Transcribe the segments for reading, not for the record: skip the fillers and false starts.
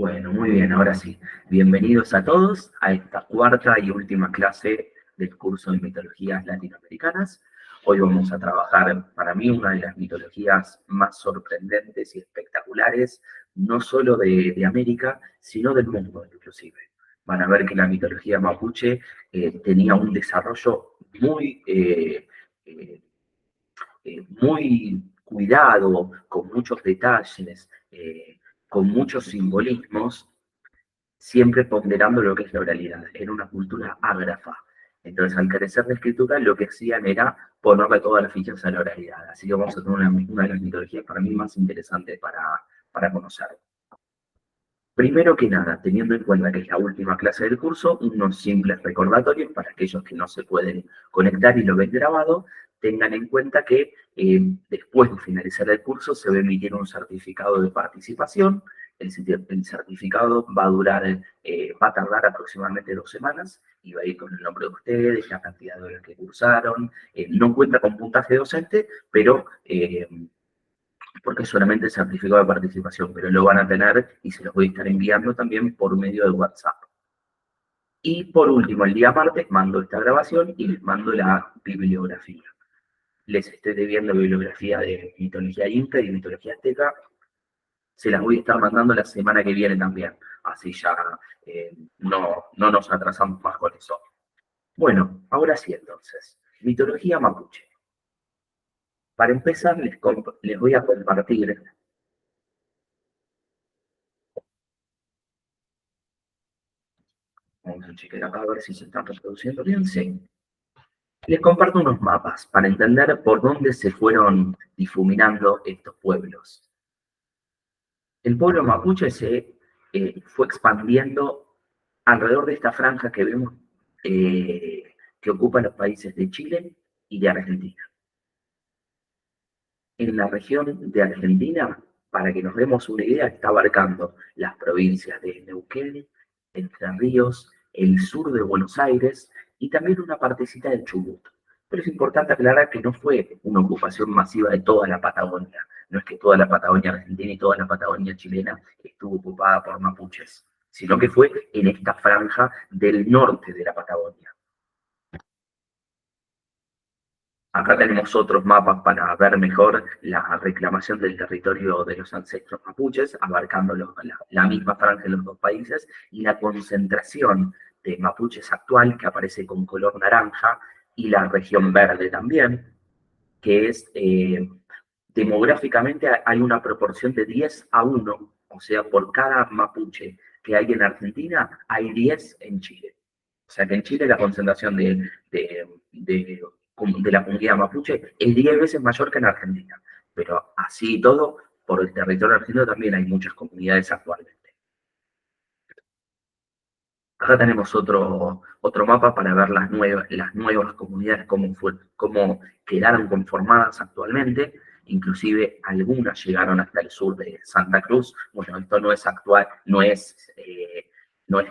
Bueno, muy bien, ahora sí. Bienvenidos a todos a esta cuarta y última clase del curso de mitologías latinoamericanas. Hoy vamos a trabajar, para mí, una de las mitologías más sorprendentes y espectaculares, no solo de América, sino del mundo inclusive. Van a ver que la mitología mapuche tenía un desarrollo muy cuidado, con muchos detalles, con muchos simbolismos, siempre ponderando lo que es la oralidad. Era una cultura ágrafa. Entonces, al carecer de escritura, lo que hacían era ponerle todas las fichas a la oralidad. Así que vamos a tener una de las mitologías para mí más interesantes para conocer. Primero que nada, teniendo en cuenta que es la última clase del curso, unos simples recordatorios para aquellos que no se pueden conectar y lo ven grabado, tengan en cuenta que después de finalizar el curso se va a emitir un certificado de participación. El certificado va a tardar aproximadamente 2 semanas y va a ir con el nombre de ustedes, la cantidad de horas que cursaron. No cuenta con puntaje docente, pero porque es solamente el certificado de participación, pero lo van a tener y se los voy a estar enviando también por medio de WhatsApp. Y por último, el día martes mando esta grabación y les mando la bibliografía. Les estoy debiendo bibliografía de mitología inca y de mitología azteca. Se las voy a estar mandando la semana que viene también. Así ya no nos atrasamos más con eso. Bueno, ahora sí entonces. Mitología mapuche. Para empezar, les voy a compartir. Vamos a chequear acá a ver si se están reproduciendo bien. Sí. Les comparto unos mapas para entender por dónde se fueron difuminando estos pueblos. El pueblo mapuche se fue expandiendo alrededor de esta franja que vemos que ocupa los países de Chile y de Argentina. En la región de Argentina, para que nos demos una idea, está abarcando las provincias de Neuquén, Entre Ríos, el sur de Buenos Aires y también una partecita de Chubut. Pero es importante aclarar que no fue una ocupación masiva de toda la Patagonia. No es que toda la Patagonia argentina y toda la Patagonia chilena estuvo ocupada por mapuches, sino que fue en esta franja del norte de la Patagonia. Acá tenemos otros mapas para ver mejor la reclamación del territorio de los ancestros mapuches, abarcando la misma franja de los dos países, y la concentración de mapuches actual, que aparece con color naranja, y la región verde también, que es, demográficamente hay una proporción de 10-1, o sea, por cada mapuche que hay en Argentina, hay 10 en Chile. O sea que en Chile la concentración de la comunidad mapuche es 10 veces mayor que en Argentina. Pero así y todo, por el territorio argentino también hay muchas comunidades actualmente. Acá tenemos otro mapa para ver las nuevas comunidades, cómo quedaron conformadas actualmente. Inclusive algunas llegaron hasta el sur de Santa Cruz. Bueno, esto no es actual, no es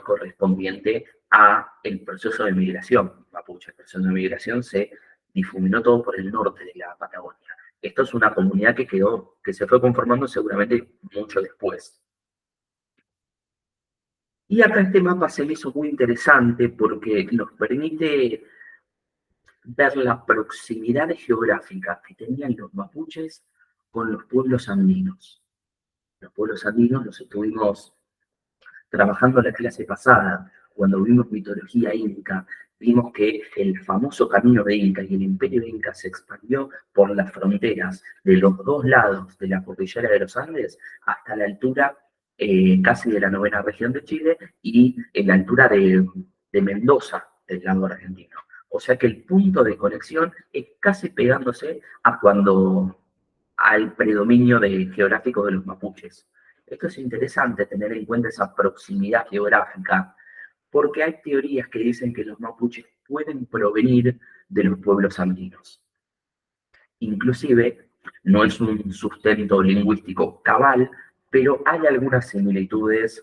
correspondiente a el proceso de migración mapuche. El proceso de migración se difuminó todo por el norte de la Patagonia. Esto es una comunidad que se fue conformando seguramente mucho después. Y acá este mapa se me hizo muy interesante porque nos permite ver la proximidad geográfica que tenían los mapuches con los pueblos andinos. Los pueblos andinos los estuvimos trabajando en la clase pasada, cuando vimos mitología inca, vimos que el famoso camino de Inca y el imperio Inca se expandió por las fronteras de los dos lados de la cordillera de los Andes hasta la altura casi de la novena región de Chile y en la altura de Mendoza, del lado argentino. O sea que el punto de conexión es casi pegándose al predominio geográfico de los mapuches. Esto es interesante tener en cuenta esa proximidad geográfica, porque hay teorías que dicen que los mapuches pueden provenir de los pueblos andinos. Inclusive, no es un sustento lingüístico cabal, pero hay algunas similitudes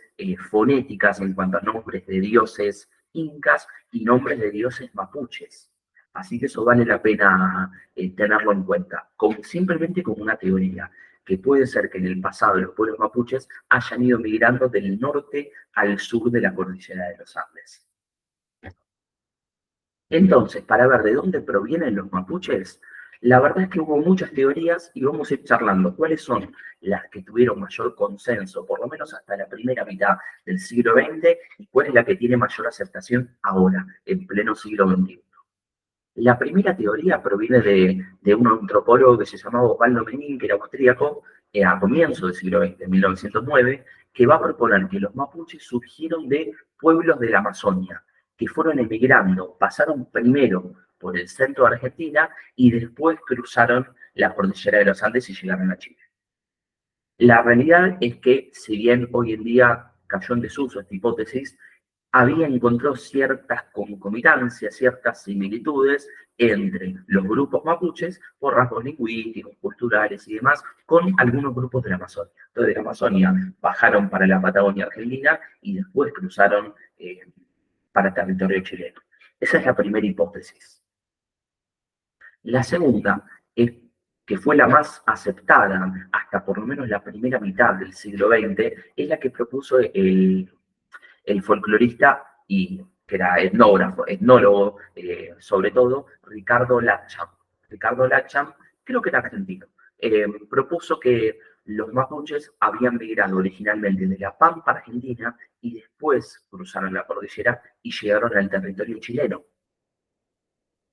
fonéticas en cuanto a nombres de dioses incas y nombres de dioses mapuches. Así que eso vale la pena tenerlo en cuenta, simplemente como una teoría. que puede ser que en el pasado los pueblos mapuches hayan ido migrando del norte al sur de la cordillera de los Andes. Entonces, para ver de dónde provienen los mapuches, la verdad es que hubo muchas teorías y vamos a ir charlando cuáles son las que tuvieron mayor consenso, por lo menos hasta la primera mitad del siglo XX, y cuál es la que tiene mayor aceptación ahora, en pleno siglo XXI. La primera teoría proviene de un antropólogo que se llamaba Osvaldo Menin, que era austríaco, a comienzos del siglo XX, en 1909, que va a proponer que los mapuches surgieron de pueblos de la Amazonia, que fueron emigrando, pasaron primero por el centro de Argentina y después cruzaron la cordillera de los Andes y llegaron a Chile. La realidad es que, si bien hoy en día cayó en desuso esta hipótesis, había encontrado ciertas concomitancias, ciertas similitudes entre los grupos mapuches por rasgos lingüísticos, culturales y demás, con algunos grupos de la Amazonia. Entonces, de la Amazonia bajaron para la Patagonia Argentina y después cruzaron para territorio chileno. Esa es la primera hipótesis. La segunda es que fue la más aceptada hasta por lo menos la primera mitad del siglo XX, es la que propuso el folclorista y que era etnólogo, sobre todo, Ricardo Lacham. Ricardo Lacham, creo que era argentino, propuso que los mapuches habían migrado originalmente de la Pampa Argentina y después cruzaron la cordillera y llegaron al territorio chileno.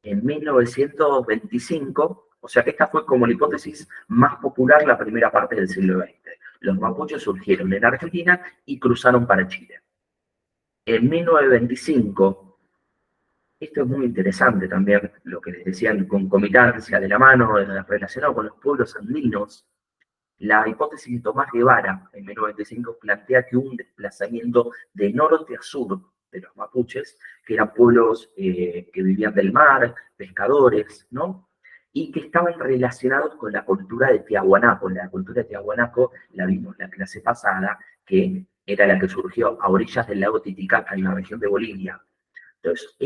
En 1925, o sea que esta fue como la hipótesis más popular la primera parte del siglo XX. Los mapuches surgieron en Argentina y cruzaron para Chile. En 1925, esto es muy interesante también, lo que les decía en concomitancia de la mano, relacionado con los pueblos andinos, la hipótesis de Tomás Guevara en 1925 plantea que hubo un desplazamiento de norte a sur de los mapuches, que eran pueblos que vivían del mar, pescadores, ¿no? Y que estaban relacionados con la cultura de Tiahuanaco. La cultura de Tiahuanaco la vimos en la clase pasada, que era la que surgió a orillas del lago Titicaca, en la región de Bolivia. Entonces,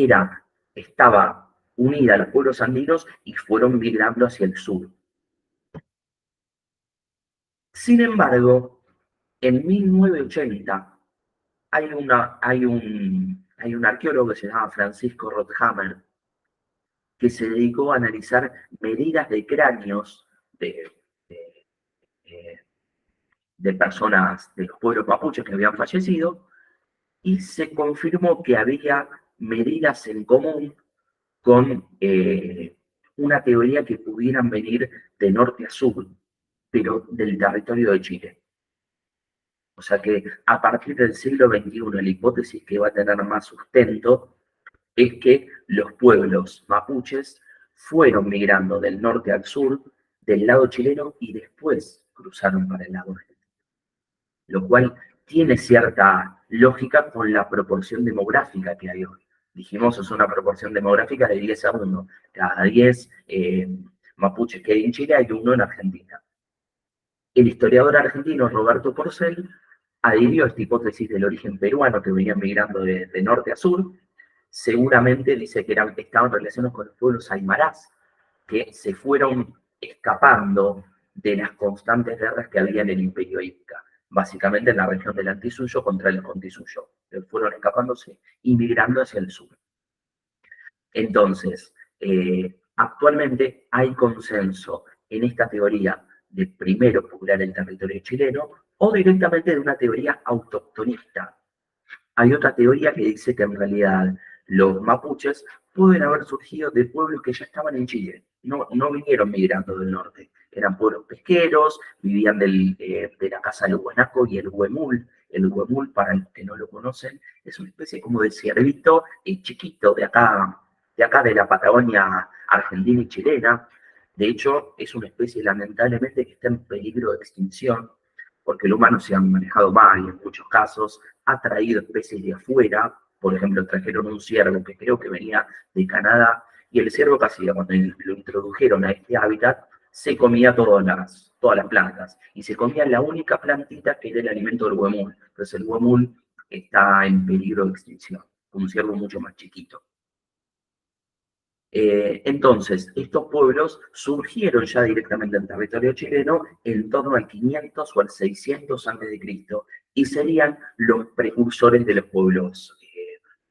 estaba unida a los pueblos andinos y fueron migrando hacia el sur. Sin embargo, en 1980 hay un arqueólogo que se llama Francisco Rothhammer que se dedicó a analizar medidas de cráneos de, de- de personas de los pueblos mapuches que habían fallecido y se confirmó que había medidas en común con una teoría que pudieran venir de norte a sur, pero del territorio de Chile. O sea que a partir del siglo XXI, la hipótesis que va a tener más sustento es que los pueblos mapuches fueron migrando del norte al sur, del lado chileno, y después cruzaron para el lado argentino. Lo cual tiene cierta lógica con la proporción demográfica que hay hoy. Dijimos, es una proporción demográfica de 10 a 1. Cada 10 mapuches que hay en Chile hay uno en Argentina. El historiador argentino Roberto Porcel adhirió a esta hipótesis del origen peruano que venían migrando de norte a sur. Seguramente dice que estaban relacionados con los pueblos aymarás, que se fueron escapando de las constantes guerras que había en el Imperio Inca, básicamente en la región del Antisuyo contra el Contisuyo. Fueron escapándose y migrando hacia el sur. Entonces, actualmente hay consenso en esta teoría de primero poblar el territorio chileno o directamente de una teoría autoctonista. Hay otra teoría que dice que en realidad los mapuches pueden haber surgido de pueblos que ya estaban en Chile, no vinieron migrando del norte, eran pueblos pesqueros, vivían de la caza del huanaco y el huemul. El huemul, para los que no lo conocen, es una especie como de ciervito chiquito de acá de la Patagonia argentina y chilena. De hecho, es una especie lamentablemente que está en peligro de extinción, porque el humano se ha manejado mal y en muchos casos ha traído especies de afuera. Por ejemplo, trajeron un ciervo que creo que venía de Canadá, y el ciervo casi cuando lo introdujeron a este hábitat, se comía todas las plantas, y se comía la única plantita que era el alimento del huemul. Entonces el huemul está en peligro de extinción, un ciervo mucho más chiquito. Entonces, estos pueblos surgieron ya directamente en territorio chileno en torno al 500 o al 600 a.C. y serían los precursores de los pueblos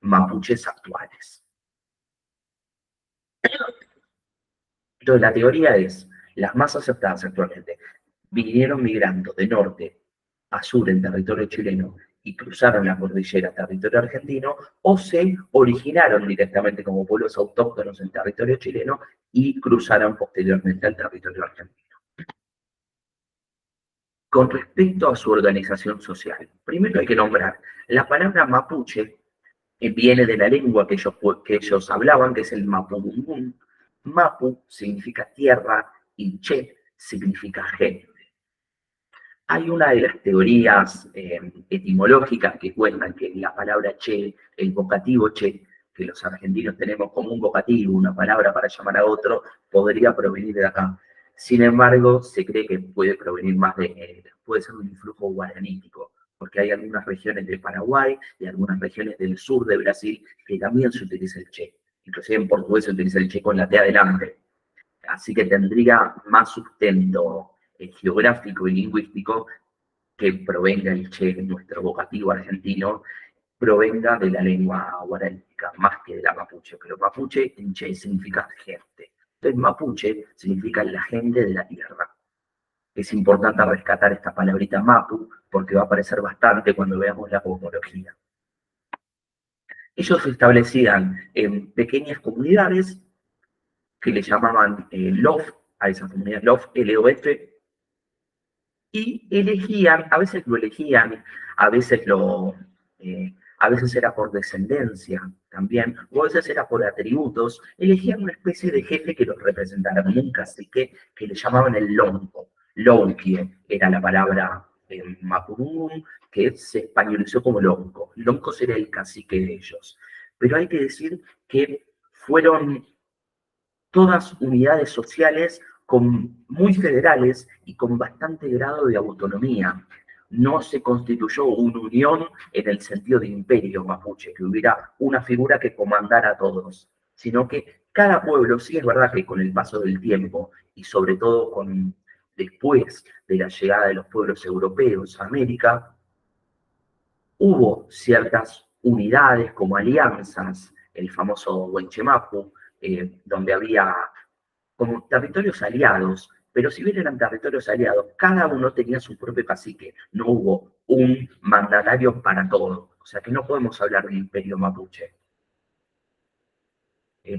mapuches actuales. Entonces, la teoría es, las más aceptadas actualmente, vinieron migrando de norte a sur en territorio chileno y cruzaron la cordillera a territorio argentino, o se originaron directamente como pueblos autóctonos en territorio chileno y cruzaron posteriormente al territorio argentino. Con respecto a su organización social, primero hay que nombrar, la palabra mapuche viene de la lengua que ellos hablaban, que es el mapudungún. Mapu significa tierra y che significa gente. Hay una de las teorías etimológicas que cuentan que la palabra che, el vocativo che, que los argentinos tenemos como un vocativo, una palabra para llamar a otro, podría provenir de acá. Sin embargo, se cree que puede provenir más puede ser un influjo guaranítico, porque hay algunas regiones de Paraguay y algunas regiones del sur de Brasil que también se utiliza el che. Inclusive en portugués se utiliza el che con la T adelante. Así que tendría más sustento geográfico y lingüístico que provenga el che, nuestro vocativo argentino, provenga de la lengua guaranítica, más que de la mapuche. Pero mapuche en che significa gente. Entonces mapuche significa la gente de la tierra. Es importante rescatar esta palabrita mapu porque va a aparecer bastante cuando veamos la cosmología. Ellos se establecían en pequeñas comunidades que le llamaban LOF, a esas comunidades LOF, L-O-F, y elegían, a veces lo elegían, a veces a veces era por descendencia también, o a veces era por atributos, elegían una especie de jefe que los representara, como un cacique que le llamaban el lonco. Lonquie era la palabra en mapudungún que se españolizó como lonco. Lonco sería el cacique de ellos. Pero hay que decir que fueron todas unidades sociales muy federales y con bastante grado de autonomía. No se constituyó una unión en el sentido de imperio mapuche, que hubiera una figura que comandara a todos, sino que cada pueblo, sí es verdad que con el paso del tiempo y sobre todo después de la llegada de los pueblos europeos a América, hubo ciertas unidades como alianzas, el famoso Huenchemapu, donde había como territorios aliados, pero si bien eran territorios aliados, cada uno tenía su propio cacique, no hubo un mandatario para todo, o sea que no podemos hablar de imperio mapuche.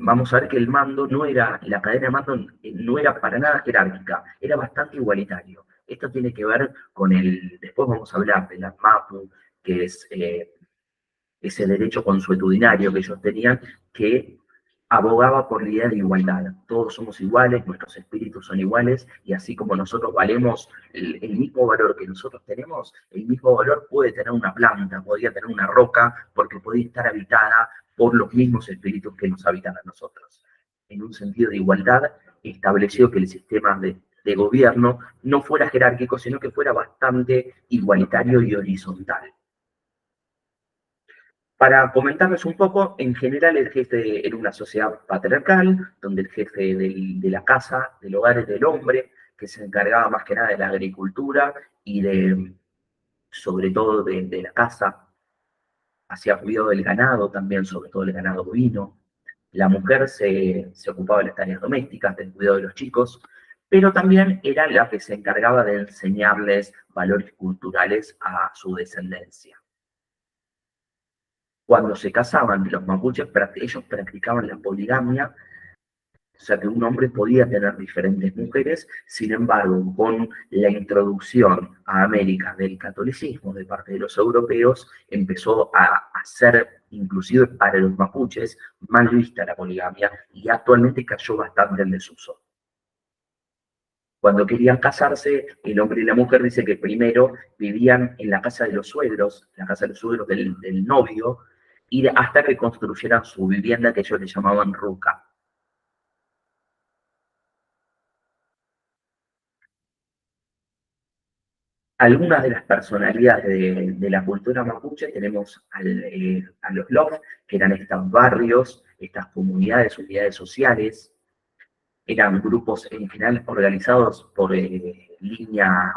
Vamos a ver que el mando no era, la cadena de mando no era para nada jerárquica, era bastante igualitario. Esto tiene que ver con después vamos a hablar de la MAPU, que es ese derecho consuetudinario que ellos tenían, que abogaba por la idea de igualdad. Todos somos iguales, nuestros espíritus son iguales, y así como nosotros valemos el mismo valor que nosotros tenemos, el mismo valor puede tener una planta, podría tener una roca, porque podría estar habitada por los mismos espíritus que nos habitan a nosotros. En un sentido de igualdad, estableció que el sistema de gobierno no fuera jerárquico, sino que fuera bastante igualitario y horizontal. Para comentarles un poco, en general el jefe era una sociedad patriarcal, donde el jefe de la casa, del hogar, era el hombre, que se encargaba más que nada de la agricultura y sobre todo de la casa, hacía cuidado del ganado también, sobre todo el ganado bovino. La mujer se ocupaba de las tareas domésticas, del cuidado de los chicos, pero también era la que se encargaba de enseñarles valores culturales a su descendencia. Cuando se casaban los mapuches, ellos practicaban la poligamia, o sea que un hombre podía tener diferentes mujeres, sin embargo, con la introducción a América del catolicismo de parte de los europeos, empezó a ser, inclusive para los mapuches, mal vista la poligamia y actualmente cayó bastante en desuso. Cuando querían casarse, el hombre y la mujer dice que primero vivían en la casa de los suegros, la casa de los suegros del novio, y hasta que construyeran su vivienda que ellos le llamaban ruca. Algunas de las personalidades de la cultura mapuche tenemos a los LOF, que eran estos barrios, estas comunidades, unidades sociales, eran grupos en general organizados por líneas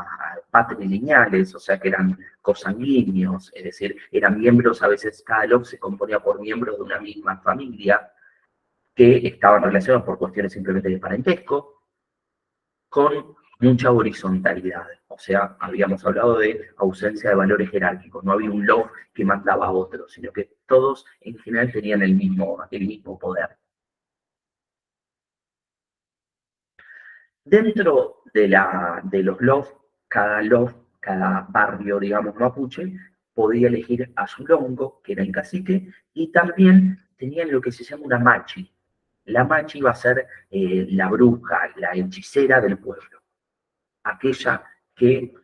patrilineales, o sea que eran cosanguíneos, es decir, eran miembros, a veces cada LOF se componía por miembros de una misma familia, que estaban relacionados por cuestiones simplemente de parentesco, con mucha horizontalidad. O sea, habíamos hablado de ausencia de valores jerárquicos. No había un LOF que mandaba a otro, sino que todos en general tenían el mismo poder. Dentro de los LOF, cada barrio, digamos, mapuche, podía elegir a su longo, que era el cacique, y también tenían lo que se llama una machi. La machi va a ser la bruja, la hechicera del pueblo, aquella que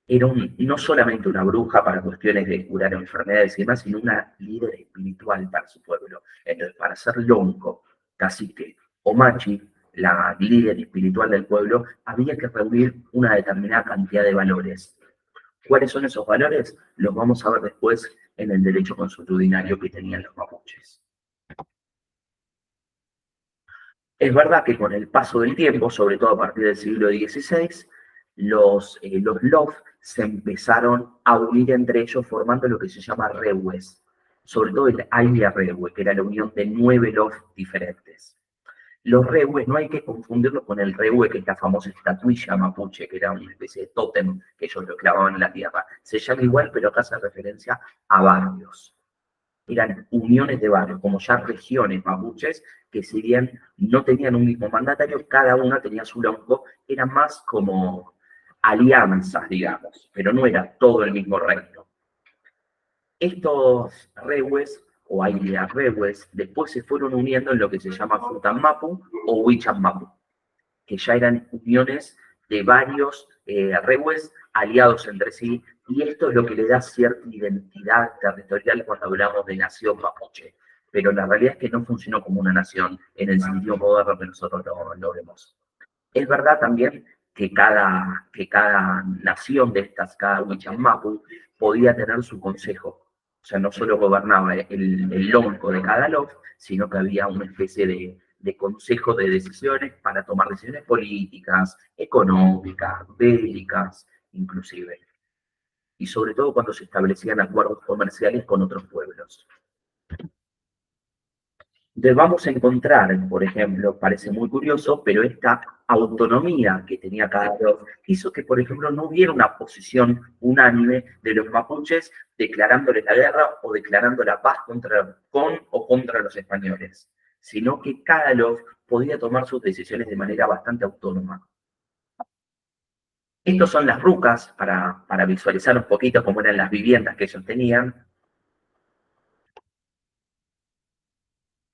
era no solamente una bruja para cuestiones de curar enfermedades y demás, sino una líder espiritual para su pueblo. Entonces, para ser lonco, cacique o machi, la líder espiritual del pueblo, había que reunir una determinada cantidad de valores. ¿Cuáles son esos valores? Los vamos a ver después en el derecho consuetudinario que tenían los mapuches. Es verdad que con el paso del tiempo, sobre todo a partir del siglo XVI, los LOF se empezaron a unir entre ellos formando lo que se llama rehues, sobre todo el Aile Rehue, que era la unión de 9 LOF diferentes. Los rehues no hay que confundirlos con el rehue, que es la famosa estatuilla mapuche, que era una especie de tótem que ellos lo clavaban en la tierra. Se llama igual, pero acá hace referencia a barrios. Eran uniones de barrios, como ya regiones mapuches, que si bien no tenían un mismo mandatario, cada una tenía su lonco, eran más como alianzas, digamos, pero no era todo el mismo reino. Estos rehues, o airea rehues, después se fueron uniendo en lo que se llama Mapu o Huichanmapu, que ya eran uniones de varios rehues aliados entre sí, y esto es lo que le da cierta identidad territorial cuando hablamos de nación mapuche. Pero la realidad es que no funcionó como una nación en el sentido moderno que nosotros lo vemos. Es verdad también que cada nación de estas, cada Huichanmapu, podía tener su consejo. O sea, no solo gobernaba el lonco de cada lof, sino que había una especie de consejo de decisiones para tomar decisiones políticas, económicas, bélicas, inclusive. Y sobre todo cuando se establecían acuerdos comerciales con otros pueblos. Entonces vamos a encontrar, por ejemplo, parece muy curioso, pero esta autonomía que tenía cada uno hizo que, por ejemplo, no hubiera una posición unánime de los mapuches declarándoles la guerra o declarando la paz con o contra los españoles, sino que cada uno podía tomar sus decisiones de manera bastante autónoma. Estas son las rucas, para visualizar un poquito cómo eran las viviendas que ellos tenían.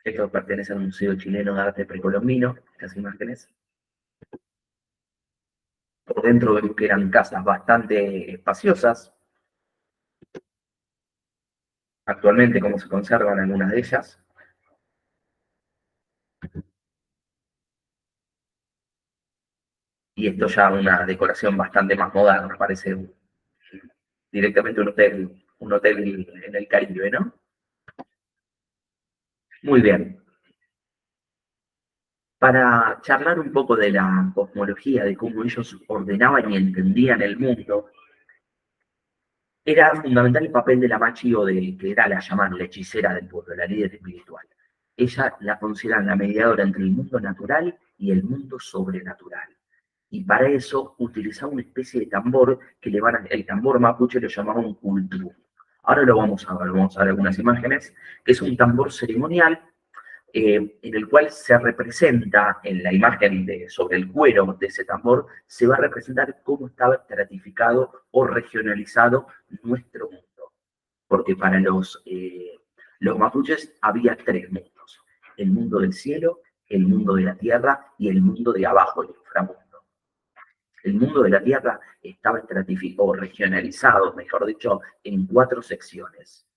Esto pertenece al Museo Chileno de Arte Precolombino, estas imágenes. Por dentro vemos que eran casas bastante espaciosas. Actualmente, cómo se conservan algunas de ellas. Y esto ya una decoración bastante más moderna, parece directamente un hotel en el Caribe, ¿no? Muy bien. Para charlar un poco de la cosmología, de cómo ellos ordenaban y entendían el mundo, era fundamental el papel de la Machi que era la llamada la hechicera del pueblo, la líder espiritual. Ella la consideran la mediadora entre el mundo natural y el mundo sobrenatural. Y para eso utilizaba una especie de tambor que el tambor mapuche lo llamaban un cultru. Ahora lo vamos a ver algunas imágenes, que es un tambor ceremonial en el cual se representa en la imagen sobre el cuero de ese tambor, se va a representar cómo estaba estratificado o regionalizado nuestro mundo. Porque para los mapuches había 3 mundos: el mundo del cielo, el mundo de la tierra y el mundo de abajo, el inframundo. El mundo de la tierra estaba estratificado, regionalizado, mejor dicho, en 4 secciones.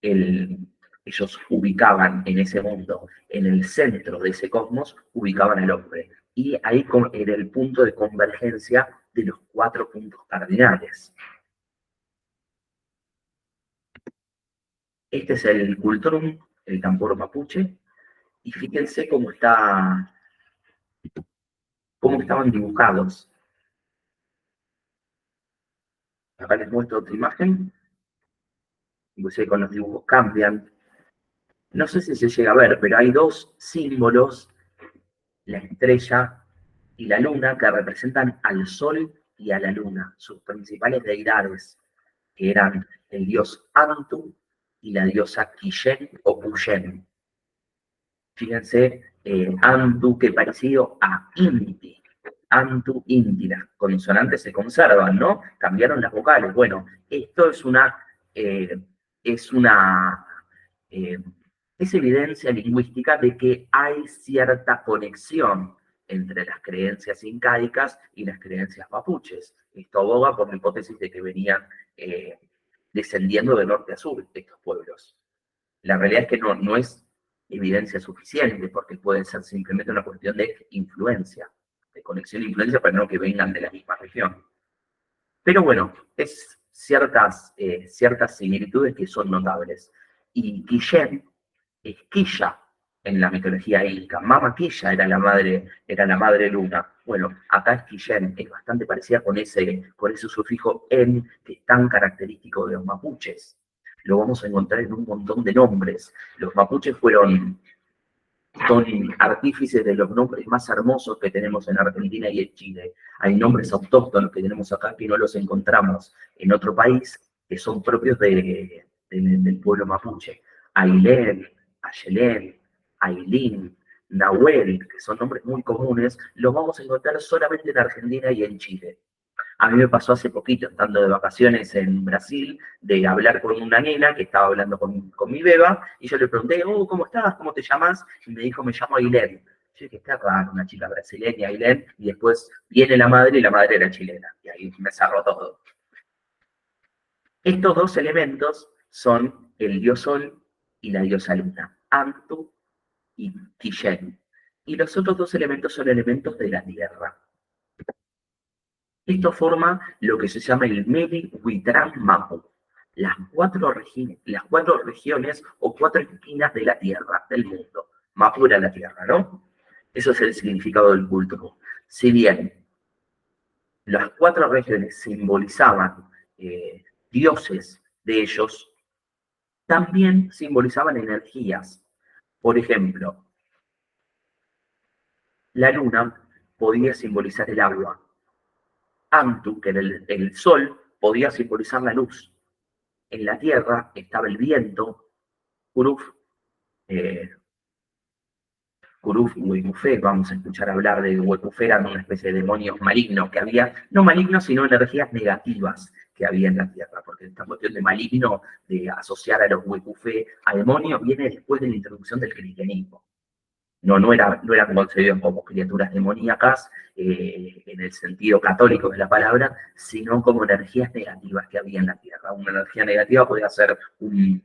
Ellos ubicaban en ese mundo, en el centro de ese cosmos, ubicaban al hombre. y ahí era el punto de convergencia de los 4 puntos cardinales. Este es el cultrum, el tambor mapuche, y fíjense cómo estaban dibujados. Acá les muestro otra imagen, pues con los dibujos cambian. No sé si se llega a ver, pero hay 2 símbolos, la estrella y la luna, que representan al sol y a la luna, sus principales deidades, que eran el dios Antu y la diosa Quillén o Puyén. Fíjense, Antu, que parecido a Inti. Antu, Inti, las consonantes se conservan, ¿no? Cambiaron las vocales. Bueno, esto eh, es una, eh, es evidencia lingüística de que hay cierta conexión entre las creencias incaicas y las creencias mapuches. Esto aboga por la hipótesis de que venían descendiendo de norte a sur estos pueblos. La realidad es que no es evidencia suficiente, porque puede ser simplemente una cuestión de influencia, de conexión e influencia, pero no que vengan de la misma región. Pero bueno, es ciertas similitudes que son notables. Y Quillén es Quilla en la mitología inca. Mama Quilla era la madre luna. Bueno, acá es Quillén, es bastante parecida con ese sufijo en, que es tan característico de los mapuches. Lo vamos a encontrar en un montón de nombres. Los mapuches son artífices de los nombres más hermosos que tenemos en Argentina y en Chile. Hay nombres autóctonos que tenemos acá que no los encontramos en otro país, que son propios del pueblo mapuche. Ailén, Ayelén, Ailín, Nahuel, que son nombres muy comunes, los vamos a encontrar solamente en Argentina y en Chile. A mí me pasó hace poquito, estando de vacaciones en Brasil, de hablar con una nena que estaba hablando con mi beba, y yo le pregunté, oh, ¿cómo estás? ¿Cómo te llamas? Y me dijo, me llamo Ailén. Yo dije, está raro, una chica brasileña, Ailén, y después viene la madre, y la madre era chilena. Y ahí me cerró todo. Estos 2 elementos son el dios Sol y la diosa Luna, Antu y Quillén. Y los otros 2 elementos son elementos de la Tierra. Esto forma lo que se llama el Meli Huitrán Mapu, las 4 regiones o 4 esquinas de la Tierra, del mundo. Mapu era la Tierra, ¿no? Eso es el significado del culto. Si bien las 4 regiones simbolizaban dioses de ellos, también simbolizaban energías. Por ejemplo, la luna podía simbolizar el agua. Antu, que era el sol, podía simbolizar la luz. En la tierra estaba el viento, Kuruf, Kuruf y Huecufé, vamos a escuchar hablar de Huecufé, eran una especie de demonios malignos que había, no malignos, sino energías negativas que había en la tierra, porque esta cuestión de maligno, de asociar a los Huecufé a demonios, viene después de la introducción del cristianismo. No eran concebidos como criaturas demoníacas en el sentido católico de la palabra, sino como energías negativas que había en la tierra. Una energía negativa podía ser un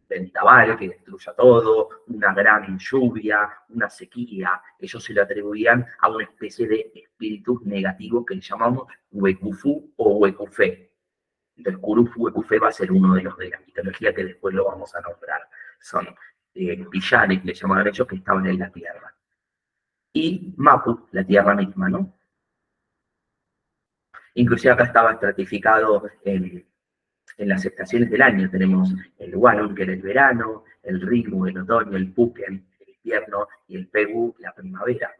vendaval que destruya todo, una gran lluvia, una sequía. Ellos se lo atribuían a una especie de espíritus negativos que llamamos Huecufu o Huecufé. Entonces, Kurufu Huecufé va a ser uno de los de la mitología que después lo vamos a nombrar. Son villanes, le llamaban ellos, que estaban en la tierra. Y Mapu, la tierra misma, ¿no? Inclusive acá estaba estratificado en las estaciones del año. Tenemos el Wanun, que era el verano, el Rimu, el otoño, el Puken, el invierno, y el Pegu, la primavera.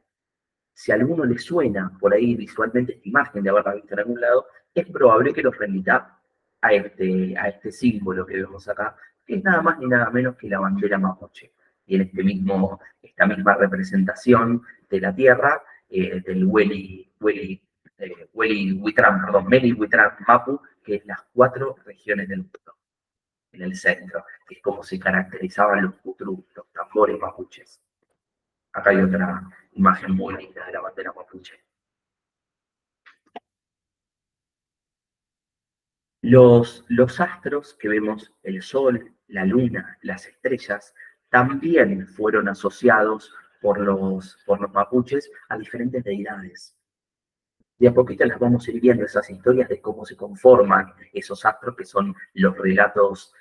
Si a alguno le suena por ahí visualmente esta imagen de haberla visto en algún lado, es probable que los remita a este símbolo que vemos acá, que es nada más ni nada menos que la bandera mapuche. Y en esta misma representación de la tierra, del Meli Huitrán Mapu, que es las 4 regiones del mundo, en el centro, que es como se caracterizaban los putrú, los tambores mapuches. Acá hay otra imagen muy linda de la bandera mapuche. Los astros que vemos, el sol, la luna, las estrellas, también fueron asociados por los mapuches a diferentes deidades. De a poquito las vamos a ir viendo esas historias de cómo se conforman esos astros que son los relatos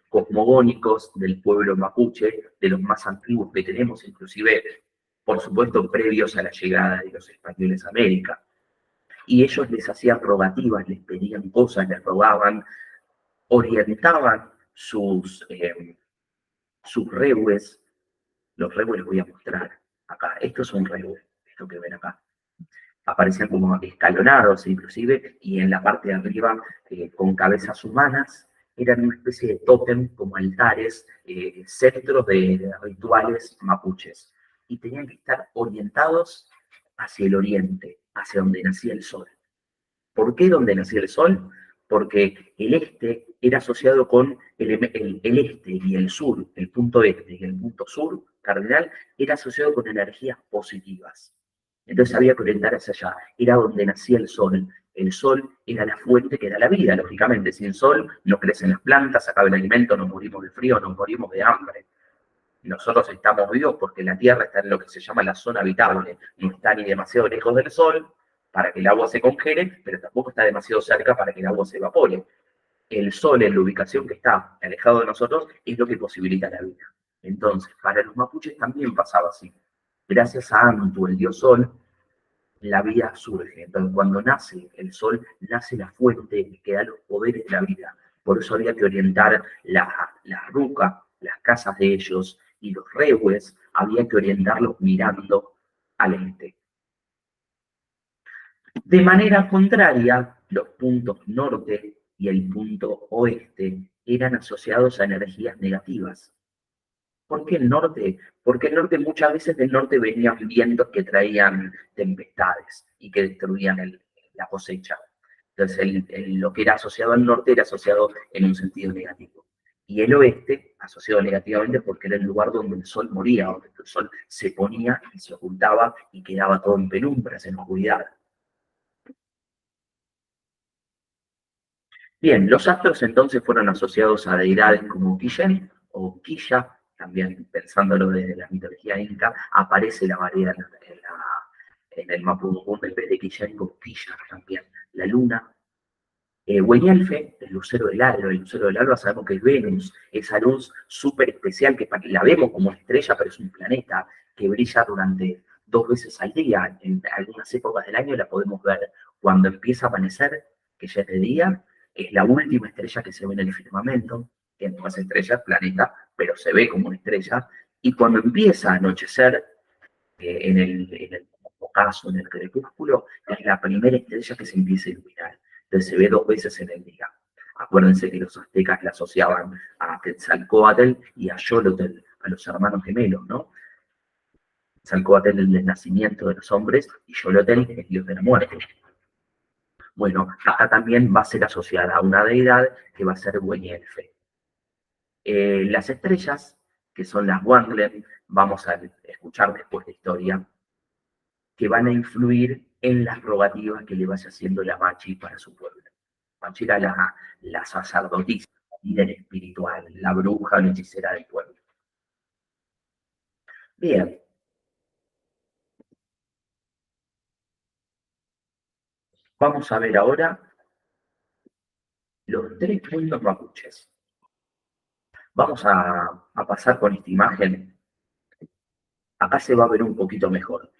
cosmogónicos del pueblo mapuche, de los más antiguos que tenemos, inclusive, por supuesto, previos a la llegada de los españoles a América. Y ellos les hacían rogativas, les pedían cosas, les rogaban, orientaban sus rehues. Los rehues les voy a mostrar acá. Estos son rehues, esto que ven acá. Aparecían como escalonados inclusive, y en la parte de arriba, con cabezas humanas, eran una especie de tótem, como altares, centros de rituales mapuches. Y tenían que estar orientados hacia el oriente, hacia donde nacía el sol. ¿Por qué donde nacía el sol? Porque el este era asociado con el este y el sur, el punto este y el punto sur, cardinal, era asociado con energías positivas. Entonces había que orientar hacia allá, era donde nacía el sol. El sol era la fuente que da la vida, lógicamente. Sin sol no crecen las plantas, acaba el alimento, nos morimos de frío, nos morimos de hambre. Nosotros estamos vivos porque la Tierra está en lo que se llama la zona habitable. No está ni demasiado lejos del sol para que el agua se congele, pero tampoco está demasiado cerca para que el agua se evapore. El sol en la ubicación que está alejado de nosotros es lo que posibilita la vida. Entonces, para los mapuches también pasaba así. Gracias a Antu, el dios sol, la vida surge. Entonces, cuando nace el sol, nace la fuente que da los poderes de la vida. Por eso había que orientar la ruca, las casas de ellos y los rehues, había que orientarlos mirando al este. De manera contraria, los puntos norte y el punto oeste eran asociados a energías negativas. ¿Por qué el norte? Porque el norte, muchas veces del norte venían vientos que traían tempestades y que destruían la cosecha. Entonces, lo que era asociado al norte era asociado en un sentido negativo. Y el oeste, asociado negativamente porque era el lugar donde el sol moría, donde el sol se ponía y se ocultaba y quedaba todo en penumbras, en oscuridad. Bien, los astros entonces fueron asociados a deidades como Quillén o Quilla, también pensándolo desde la mitología inca, aparece la variedad en el Mapudungun en vez de Quillén con Quilla también, la luna. Hueñelfe, el lucero del alba sabemos que es Venus, esa luz súper especial que la vemos como una estrella, pero es un planeta que brilla durante 2 veces al día. En algunas épocas del año la podemos ver cuando empieza a amanecer, que ya es de día, es la última estrella que se ve en el firmamento, que no es estrella, es planeta, pero se ve como una estrella, y cuando empieza a anochecer, en el ocaso, en el crepúsculo, es la primera estrella que se empieza a iluminar. Entonces se ve 2 veces en el día. Acuérdense que los aztecas la asociaban a Quetzalcóatl y a Xolotl, a los hermanos gemelos, ¿no? Quetzalcóatl es el nacimiento de los hombres y Xolotl es el dios de la muerte. Bueno, acá también va a ser asociada a una deidad que va a ser Hueñelfe. Las estrellas, que son las Wanglen, vamos a escuchar después la historia, que van a influir en las rogativas que le vaya haciendo la Machi para su pueblo. Machi era la sacerdotisa, la líder espiritual, la bruja, la hechicera del pueblo. Bien, vamos a ver ahora los 3 mundos mapuches. Vamos a pasar con esta imagen. Acá se va a ver un poquito mejor.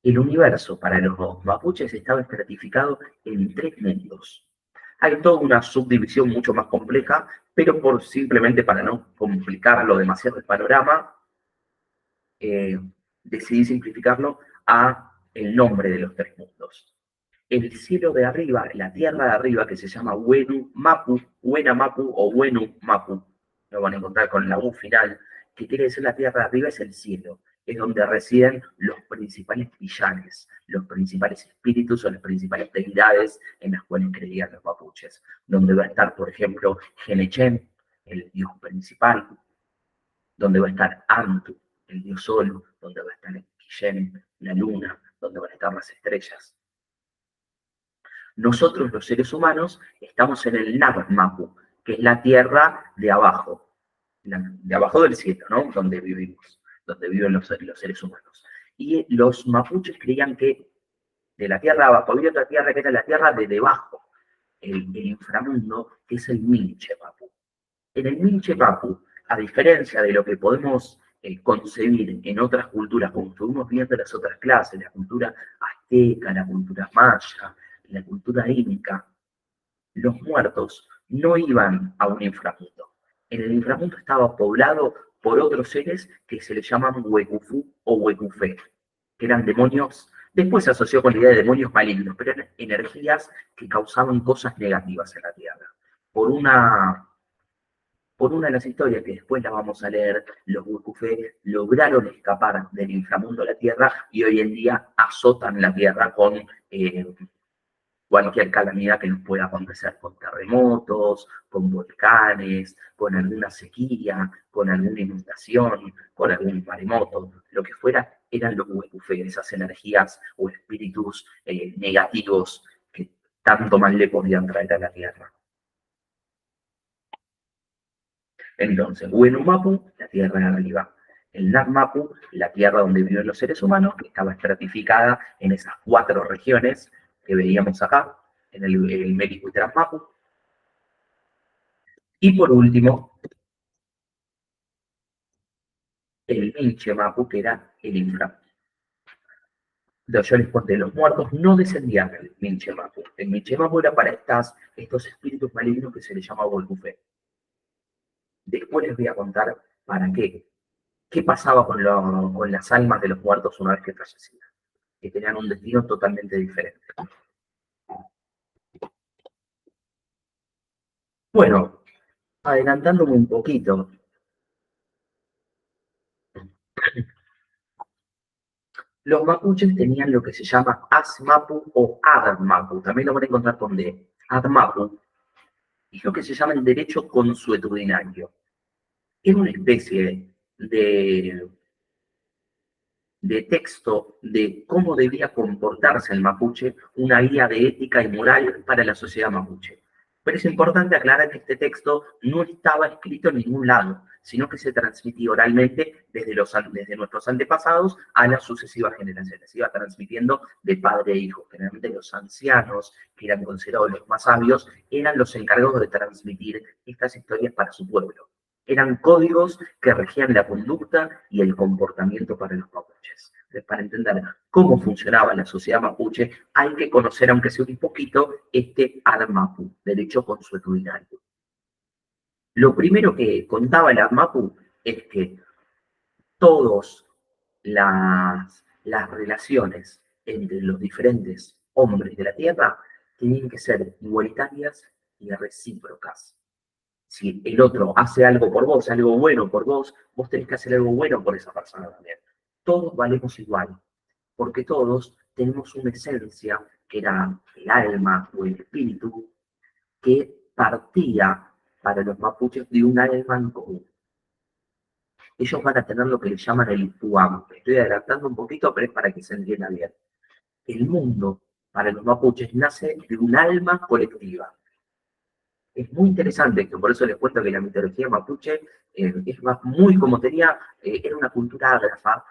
El universo para los mapuches estaba estratificado en 3 mundos. Hay toda una subdivisión mucho más compleja, pero simplemente para no complicarlo demasiado el panorama, decidí simplificarlo a el nombre de los 3 mundos. El cielo de arriba, la tierra de arriba, que se llama Wenu Mapu, Wena Mapu o Wenu Mapu, lo van a encontrar con la U final, que quiere decir la tierra de arriba es el cielo, es donde residen los principales villanes, los principales espíritus o las principales deidades en las cuales creían los mapuches, donde va a estar, por ejemplo, Genechen, el dios principal, donde va a estar Antu, el dios sol, donde va a estar Quillén, la luna, donde van a estar las estrellas. Nosotros, los seres humanos, estamos en el Nagmapu, que es la tierra de abajo del cielo, ¿no? Donde vivimos. donde viven los seres humanos. Y los mapuches creían que de la tierra abajo había otra tierra que era la tierra de debajo, el inframundo, que es el Minche Mapu. En el Minche Mapu, a diferencia de lo que podemos concebir en otras culturas, como estuvimos viendo en las otras clases, la cultura azteca, la cultura maya, la cultura inca, los muertos no iban a un inframundo. En el inframundo estaba poblado por otros seres que se le llaman Huecufú o Huecufé, que eran demonios. Después se asoció con la idea de demonios malignos, pero eran energías que causaban cosas negativas en la Tierra. Por una, por una de las historias que después las vamos a leer, los Huecufé lograron escapar del inframundo a la Tierra y hoy en día azotan la Tierra con cualquier calamidad que nos pueda acontecer, con terremotos, con volcanes, con alguna sequía, con alguna inundación, con algún maremoto, lo que fuera, eran los huecufes, esas energías o espíritus negativos que tanto mal le podían traer a la Tierra. Entonces, Huenumapu, la Tierra de arriba. El Nagmapu, la tierra donde viven los seres humanos, que estaba estratificada en esas 4 regiones que veíamos acá, en el Meriku y Transmapu. Y por último, el Minche Mapu, que era el infra. Yo les conté, los muertos no descendían del Minche Mapu. El Minche Mapu era para estos espíritus malignos que se les llama Volcufé. Después les voy a contar para qué pasaba con las almas de los muertos una vez que fallecían, que tenían un destino totalmente diferente. Bueno, adelantándome un poquito, los mapuches tenían lo que se llama Asmapu o Admapu, también lo van a encontrar con D. Admapu es lo que se llama el derecho consuetudinario. Era una especie de texto de cómo debía comportarse el mapuche, una guía de ética y moral para la sociedad mapuche. Pero es importante aclarar que este texto no estaba escrito en ningún lado, sino que se transmitía oralmente desde nuestros antepasados a las sucesivas generaciones. Se iba transmitiendo de padre a hijo. Generalmente los ancianos, que eran considerados los más sabios, eran los encargados de transmitir estas historias para su pueblo. Eran códigos que regían la conducta y el comportamiento para los mapuches. Entonces, para entender cómo funcionaba la sociedad mapuche, hay que conocer, aunque sea un poquito, este ARMAPU, derecho consuetudinario. Lo primero que contaba el ARMAPU es que todas las relaciones entre los diferentes hombres de la Tierra tenían que ser igualitarias y recíprocas. Si el otro hace algo por vos, algo bueno por vos, vos tenés que hacer algo bueno por esa persona también. Todos valemos igual, porque todos tenemos una esencia que era el alma o el espíritu que partía para los mapuches de un alma en común. Ellos van a tener lo que le llaman el Puam. Estoy adelantando un poquito, pero es para que se entienda bien. El mundo para los mapuches nace de un alma colectiva. Es muy interesante, que por eso les cuento que la mitología mapuche es muy como era una cultura ágrafa,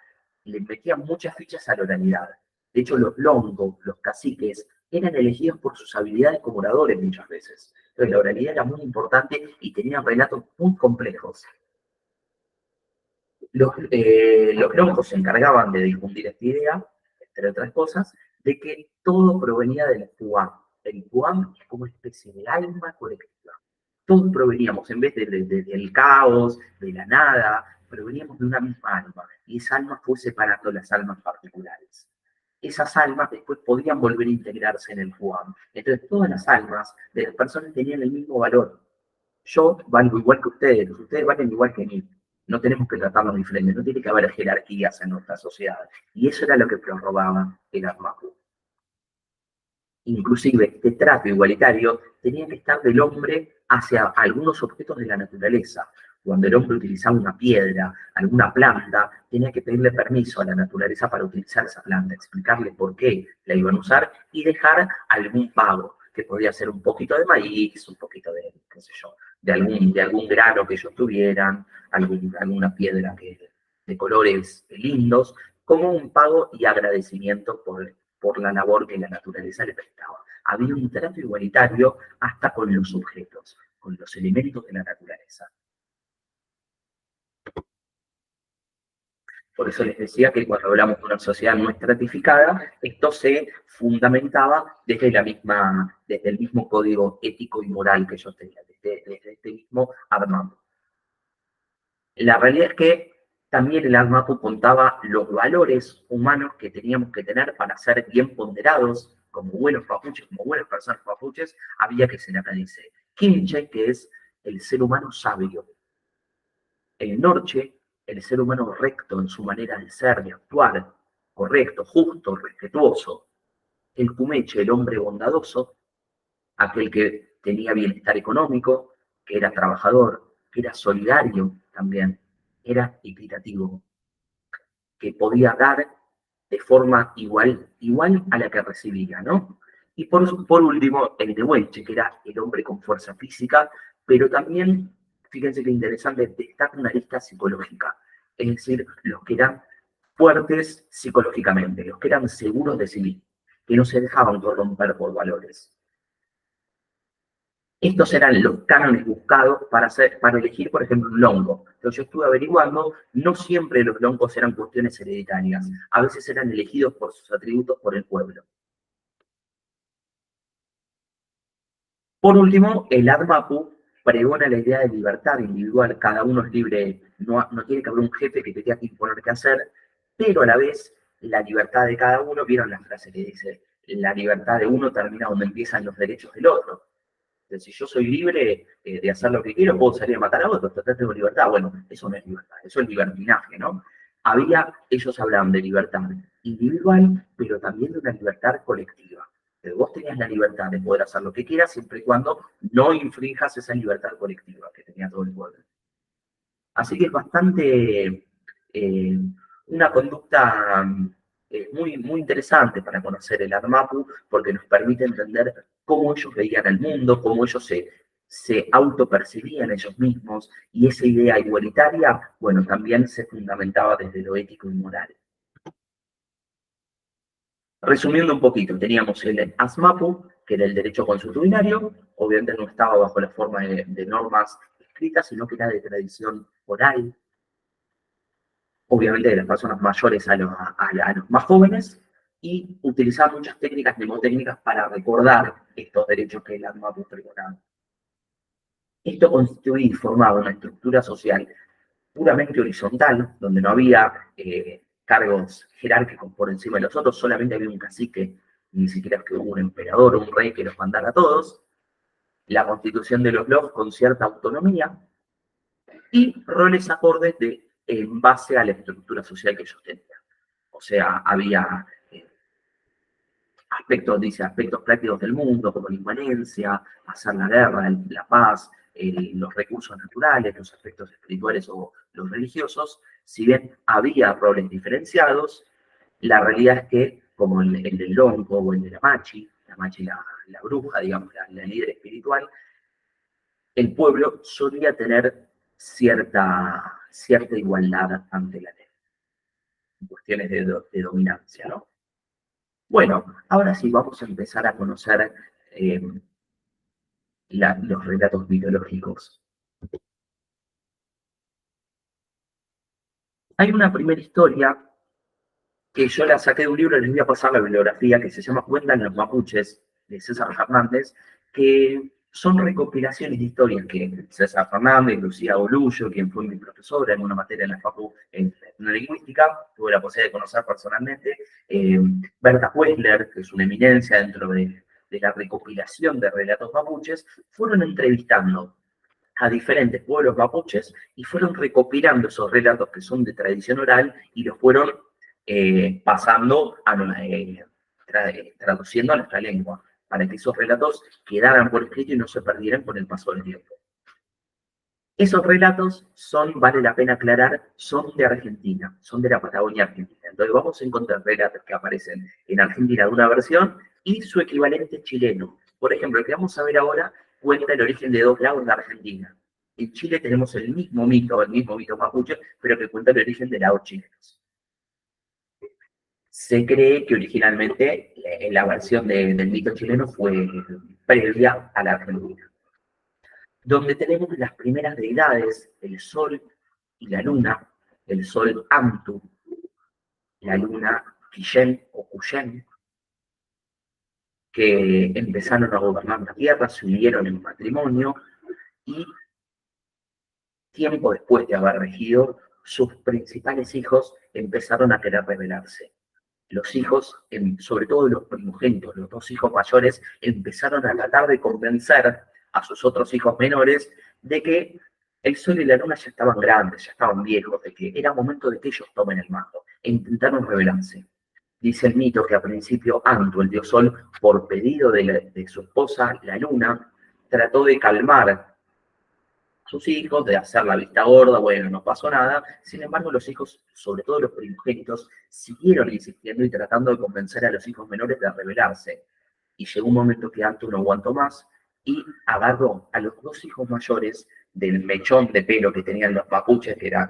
le metían muchas fichas a la oralidad. De hecho, los longos, los caciques, eran elegidos por sus habilidades como oradores muchas veces. Entonces, la oralidad era muy importante y tenían relatos muy complejos. Los longos se encargaban de difundir esta idea, entre otras cosas, de que todo provenía del Puam. El Puam es como una especie de alma colectiva. Todos proveníamos, en vez del caos, de la nada, proveníamos de una misma alma, y esa alma fue separando las almas particulares. Esas almas después podían volver a integrarse en el Puam. Entonces todas las almas de las personas tenían el mismo valor. Yo valgo igual que ustedes valen igual que mí. No tenemos que tratarnos diferentes, no tiene que haber jerarquías en nuestra sociedad. Y eso era lo que prorrogaba el Armapu. Inclusive este trato igualitario tenía que estar del hombre hacia algunos objetos de la naturaleza. Cuando el hombre utilizaba una piedra, alguna planta, tenía que pedirle permiso a la naturaleza para utilizar esa planta, explicarle por qué la iban a usar y dejar algún pago, que podía ser un poquito de maíz, un poquito de, qué sé yo, de algún grano que ellos tuvieran, alguna piedra de colores lindos, como un pago y agradecimiento por la labor que la naturaleza le prestaba. Había un trato igualitario hasta con los objetos, con los elementos de la naturaleza. Por eso les decía que cuando hablamos de una sociedad no estratificada, esto se fundamentaba desde el mismo código ético y moral que ellos tenían, desde este mismo armamento. La realidad es que también el ARMAPU contaba los valores humanos que teníamos que tener para ser bien ponderados, como buenos mapuches, como buenas personas mapuches, había que ser acá dice Quinche, que es el ser humano sabio, el Norche, el ser humano recto en su manera de ser, de actuar, correcto, justo, respetuoso, el Cumeche, el hombre bondadoso, aquel que tenía bienestar económico, que era trabajador, que era solidario también, era equitativo, que podía dar de forma igual a la que recibía, ¿no? Y por último, el de Welche, que era el hombre con fuerza física, pero también, fíjense qué interesante, destaca una lista psicológica, es decir, los que eran fuertes psicológicamente, los que eran seguros de sí mismos, que no se dejaban corromper por valores. Estos eran los cánones buscados para elegir, por ejemplo, un longo. Entonces yo estuve averiguando, no siempre los longos eran cuestiones hereditarias, a veces eran elegidos por sus atributos por el pueblo. Por último, el ARMAPU pregona la idea de libertad individual, cada uno es libre, no tiene que haber un jefe que te tenga que imponer qué hacer, pero a la vez la libertad de cada uno, vieron la frase que dice, la libertad de uno termina donde empiezan los derechos del otro. Si yo soy libre de hacer lo que quiero, puedo salir a matar a otros, total tengo libertad. Bueno, eso no es libertad, eso es libertinaje, ¿no? Ellos hablaban de libertad individual, pero también de una libertad colectiva. Pero vos tenías la libertad de poder hacer lo que quieras siempre y cuando no infrinjas esa libertad colectiva que tenía todo el pueblo. Así que es bastante eh, una conducta muy interesante para conocer el ARMAPU, porque nos permite entender cómo ellos veían el mundo, cómo ellos se autopercibían ellos mismos, y esa idea igualitaria, bueno, también se fundamentaba desde lo ético y moral. Resumiendo un poquito, teníamos el ASMAPU, que era el derecho consuetudinario, obviamente no estaba bajo la forma de normas escritas, sino que era de tradición oral, obviamente de las personas mayores a los más jóvenes, y utilizaba muchas técnicas mnemotécnicas para recordar estos derechos que el ASMAPU pregonaba. Esto constituía y formaba una estructura social puramente horizontal, donde no había cargos jerárquicos por encima de los otros, solamente había un cacique, ni siquiera es que hubo un emperador o un rey que los mandara a todos, la constitución de los lords con cierta autonomía, y roles acordes en base a la estructura social que ellos tenían. O sea, había aspectos prácticos del mundo, como la inmanencia, hacer la guerra, la paz, los recursos naturales, los aspectos espirituales o los religiosos. Si bien había roles diferenciados, la realidad es que, como el del longo o el de la machi la bruja, digamos, la líder espiritual, el pueblo solía tener cierta igualdad ante la ley, en cuestiones de dominancia, ¿no? Bueno, ahora sí vamos a empezar a conocer eh, los relatos mitológicos. Hay una primera historia que yo la saqué de un libro, les voy a pasar la bibliografía, que se llama Cuentan los Mapuches, de César Fernández, que son recopilaciones de historias que César Fernández, Lucía Bolullo, quien fue mi profesora en una materia en la Facu en lingüística, tuve la posibilidad de conocer personalmente, Berta Wessler, que es una eminencia dentro de la recopilación de relatos mapuches, fueron entrevistando a diferentes pueblos mapuches y fueron recopilando esos relatos que son de tradición oral y los fueron pasando, traduciendo a nuestra lengua, para que esos relatos quedaran por escrito y no se perdieran con el paso del tiempo. Esos relatos vale la pena aclarar, son de Argentina, son de la Patagonia Argentina. Entonces vamos a encontrar relatos que aparecen en Argentina de una versión y su equivalente chileno. Por ejemplo, el que vamos a ver ahora cuenta el origen de dos lagos de Argentina. En Chile tenemos el mismo mito mapuche, pero que cuenta el origen de los chilenos. Se cree que originalmente la versión del mito chileno fue previa a la Argentina, donde tenemos las primeras deidades, el sol y la luna, el sol Antu, la luna Quillén o Cuyén, que empezaron a gobernar la tierra, se unieron en matrimonio y tiempo después de haber regido, sus principales hijos empezaron a querer rebelarse. Los hijos, sobre todo los primogénitos, los dos hijos mayores, empezaron a tratar de convencer a sus otros hijos menores de que el sol y la luna ya estaban grandes, ya estaban viejos, de que era momento de que ellos tomen el mando, e intentaron rebelarse. Dice el mito que al principio Antu, el dios sol, por pedido de su esposa, la luna, trató de calmar sus hijos, de hacer la vista gorda, bueno, no pasó nada. Sin embargo, los hijos, sobre todo los primogénitos, siguieron insistiendo y tratando de convencer a los hijos menores de rebelarse. Y llegó un momento que Antu no aguantó más y agarró a los dos hijos mayores del mechón de pelo que tenían los mapuches, que era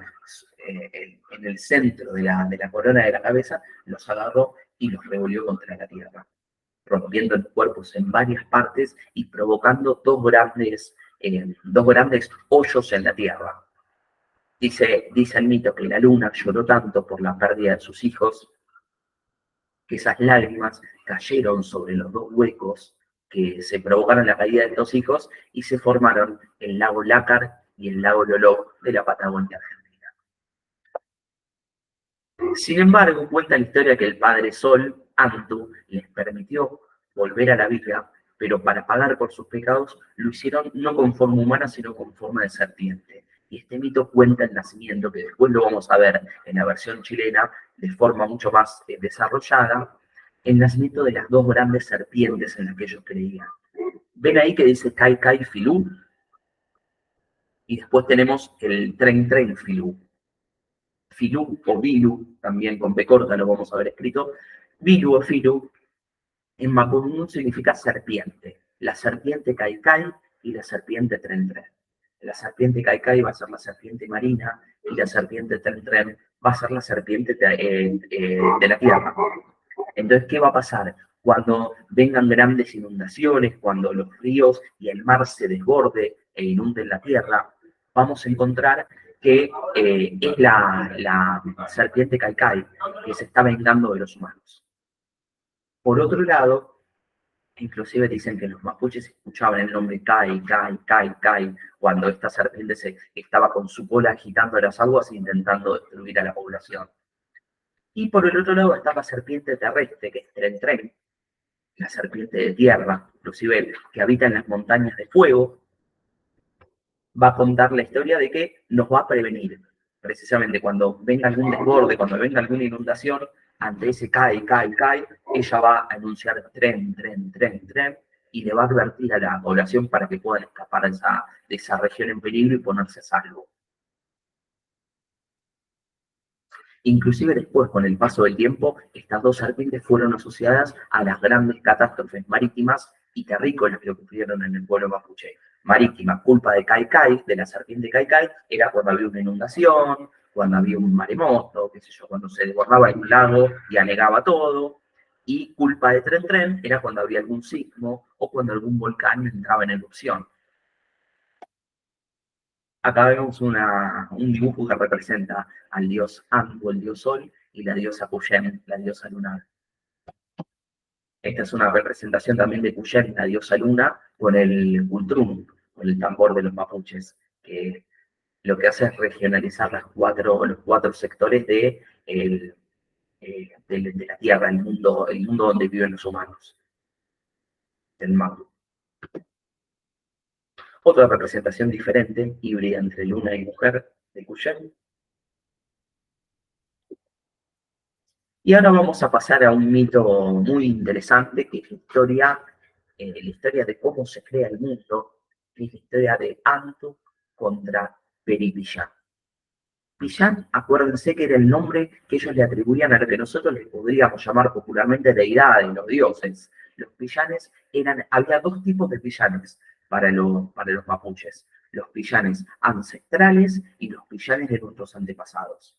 en el centro de la corona de la cabeza, los agarró y los revolvió contra la tierra, rompiendo los cuerpos en varias partes y provocando dos grandes hoyos en la tierra. Dice el mito que la luna lloró tanto por la pérdida de sus hijos que esas lágrimas cayeron sobre los dos huecos que se provocaron la caída de estos hijos y se formaron el lago Lácar y el lago Loló de la Patagonia Argentina. Sin embargo, cuenta la historia que el padre Sol, Antu, les permitió volver a la vida, pero para pagar por sus pecados lo hicieron no con forma humana, sino con forma de serpiente. Y este mito cuenta el nacimiento, que después lo vamos a ver en la versión chilena de forma mucho más desarrollada, el nacimiento de las dos grandes serpientes en las que ellos creían. Ven ahí que dice Kai Kai Filú, y después tenemos el Tren Tren Filú. Filú o Bilu, también con P corta lo vamos a ver escrito. Bilu o Filú en mapudungun significa serpiente. La serpiente Kai Kai y la serpiente Tren Tren. La serpiente Kai Kai va a ser la serpiente marina y la serpiente Tren Tren va a ser la serpiente de la tierra. Entonces, ¿qué va a pasar? Cuando vengan grandes inundaciones, cuando los ríos y el mar se desborde e inunden la tierra, vamos a encontrar que es la serpiente Kai Kai que se está vengando de los humanos. Por otro lado, inclusive dicen que los mapuches escuchaban el nombre Kai, Kai, Kai, Kai, cuando esta serpiente estaba con su cola agitando las aguas e intentando destruir a la población. Y por el otro lado está la serpiente terrestre, que es Tren Tren, la serpiente de tierra, inclusive que habita en las montañas de fuego. Va a contar la historia de que nos va a prevenir. Precisamente cuando venga algún desborde, cuando venga alguna inundación, ante ese Kai, Kai, Kai, ella va a anunciar tren, tren, tren, tren, y le va a advertir a la población para que puedan escapar de esa región en peligro y ponerse a salvo. Inclusive después, con el paso del tiempo, estas dos serpientes fueron asociadas a las grandes catástrofes marítimas y terrícolas que ocurrieron en el pueblo mapuche. Marítima, culpa de Kai Kai, de la serpiente Kai Kai, era cuando había una inundación, cuando había un maremoto, qué sé yo, cuando se desbordaba un lago y anegaba todo. Y culpa de Tren Tren era cuando había algún sismo o cuando algún volcán entraba en erupción. Acá vemos un dibujo que representa al dios Antu, el dios Sol, y la diosa Cuyén, la diosa lunar. Esta es una representación también de Cuyén, la diosa luna, con el cultrum, con el tambor de los mapuches, que lo que hace es regionalizar los cuatro sectores de la Tierra, el mundo donde viven los humanos, del Mapu. Otra representación diferente, híbrida entre luna y mujer, de Cuyén. Y ahora vamos a pasar a un mito muy interesante, que es la historia de cómo se crea el mundo, que es la historia de Antu contra Peripillán. Pillán, acuérdense que era el nombre que ellos le atribuían a lo que nosotros les podríamos llamar popularmente deidades, los dioses. Los pillanes había dos tipos de pillanes para los mapuches. los pillanes ancestrales y los pillanes de nuestros antepasados.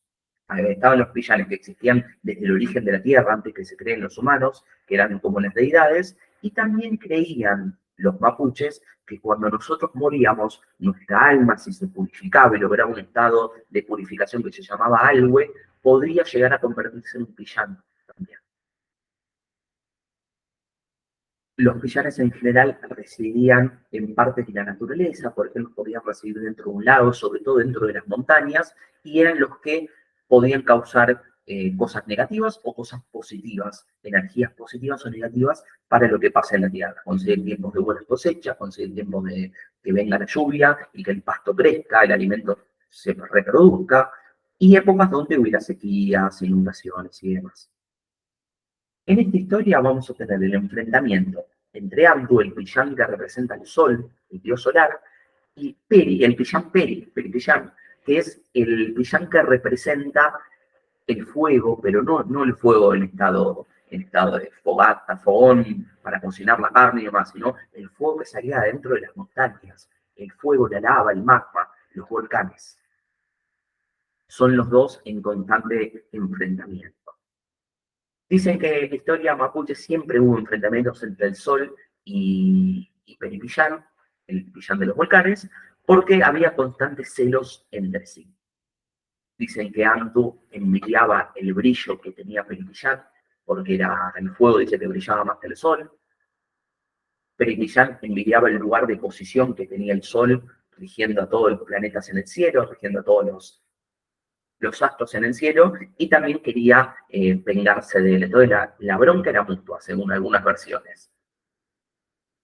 Estaban los pillanes que existían desde el origen de la Tierra, antes que se creen los humanos, que eran como las deidades, y también creían los mapuches que cuando nosotros moríamos, nuestra alma, si se purificaba y lograba un estado de purificación que se llamaba alwe, podría llegar a convertirse en un pillán también. Los pillanes en general residían en partes de la naturaleza, por ejemplo, podían residir dentro de un lago, sobre todo dentro de las montañas, y eran los que podían causar cosas negativas o cosas positivas, energías positivas o negativas para lo que pasa en la tierra. Conseguir tiempos de buenas cosechas, conseguir tiempos de que venga la lluvia y que el pasto crezca, el alimento se reproduzca, y épocas donde hubiera sequías, inundaciones y demás. En esta historia vamos a tener el enfrentamiento entre Andu, el pillán que representa el sol, el dios solar, y Peri, el pillán Peri-Pillán, que es el pillán que representa el fuego, pero no el fuego en estado de fogata, fogón para cocinar la carne y demás, sino el fuego que salía dentro de las montañas, el fuego, la lava, el magma, los volcanes. Son los dos en constante enfrentamiento. Dicen que en la historia mapuche siempre hubo enfrentamientos entre el sol y Peripillán, el Pillán de los volcanes, porque había constantes celos entre sí. Dicen que Antu envidiaba el brillo que tenía Peripillán, porque era el fuego, dice que brillaba más que el sol. Peripillán envidiaba el lugar de posición que tenía el sol, rigiendo a todos los planetas en el cielo, rigiendo a todos los astros en el cielo, y también quería vengarse de él. Entonces la bronca era mutua, según algunas versiones.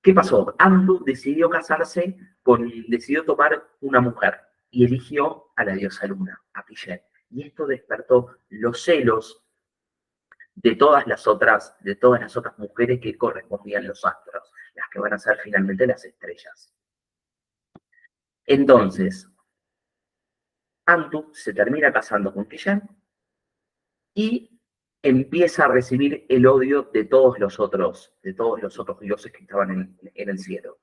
¿Qué pasó? Andu decidió casarse decidió tomar una mujer y eligió a la diosa Luna, a Pillet. Y esto despertó los celos de todas las otras mujeres que correspondían los astros, las que van a ser finalmente las estrellas. Entonces, Antu se termina casando con Pillet y empieza a recibir el odio de todos los otros dioses que estaban en el cielo.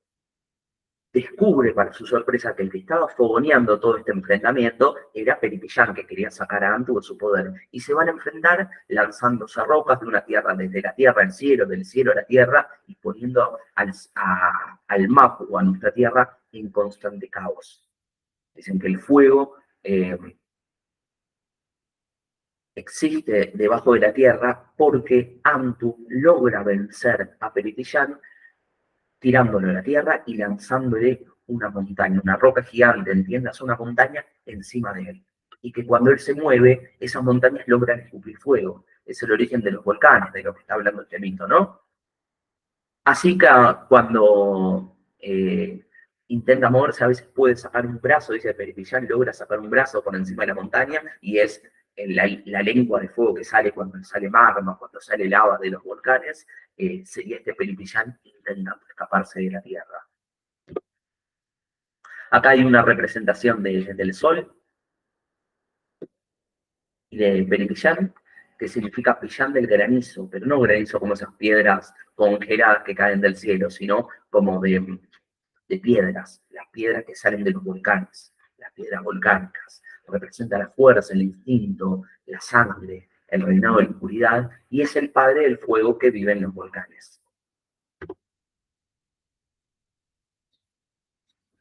Descubre para su sorpresa que el que estaba fogoneando todo este enfrentamiento era Peripillán, que quería sacar a Antu de su poder. Y se van a enfrentar lanzándose rocas de una tierra, desde la tierra al cielo, del cielo a la tierra, y poniendo al Mapu, a nuestra tierra, en constante caos. Dicen que el fuego existe debajo de la tierra porque Antu logra vencer a Peripillán tirándolo a la tierra y lanzándole una montaña, una roca gigante, entiendas, una montaña encima de él. Y que cuando él se mueve, esas montañas logran escupir fuego. Es el origen de los volcanes, de lo que está hablando este mito, ¿no? Así que cuando intenta moverse, a veces puede sacar un brazo, dice Peripillán, logra sacar un brazo por encima de la montaña, y es la lengua de fuego que sale cuando sale magma, cuando sale lava de los volcanes, sería este Peripillán intentando escaparse de la Tierra. Acá hay una representación del Sol y de Peripillán, que significa pillán del granizo, pero no granizo como esas piedras congeladas que caen del cielo, sino como de piedras, las piedras que salen de los volcanes, las piedras volcánicas. Representa la fuerza, el instinto, la sangre, el reinado de la oscuridad, y es el padre del fuego que vive en los volcanes.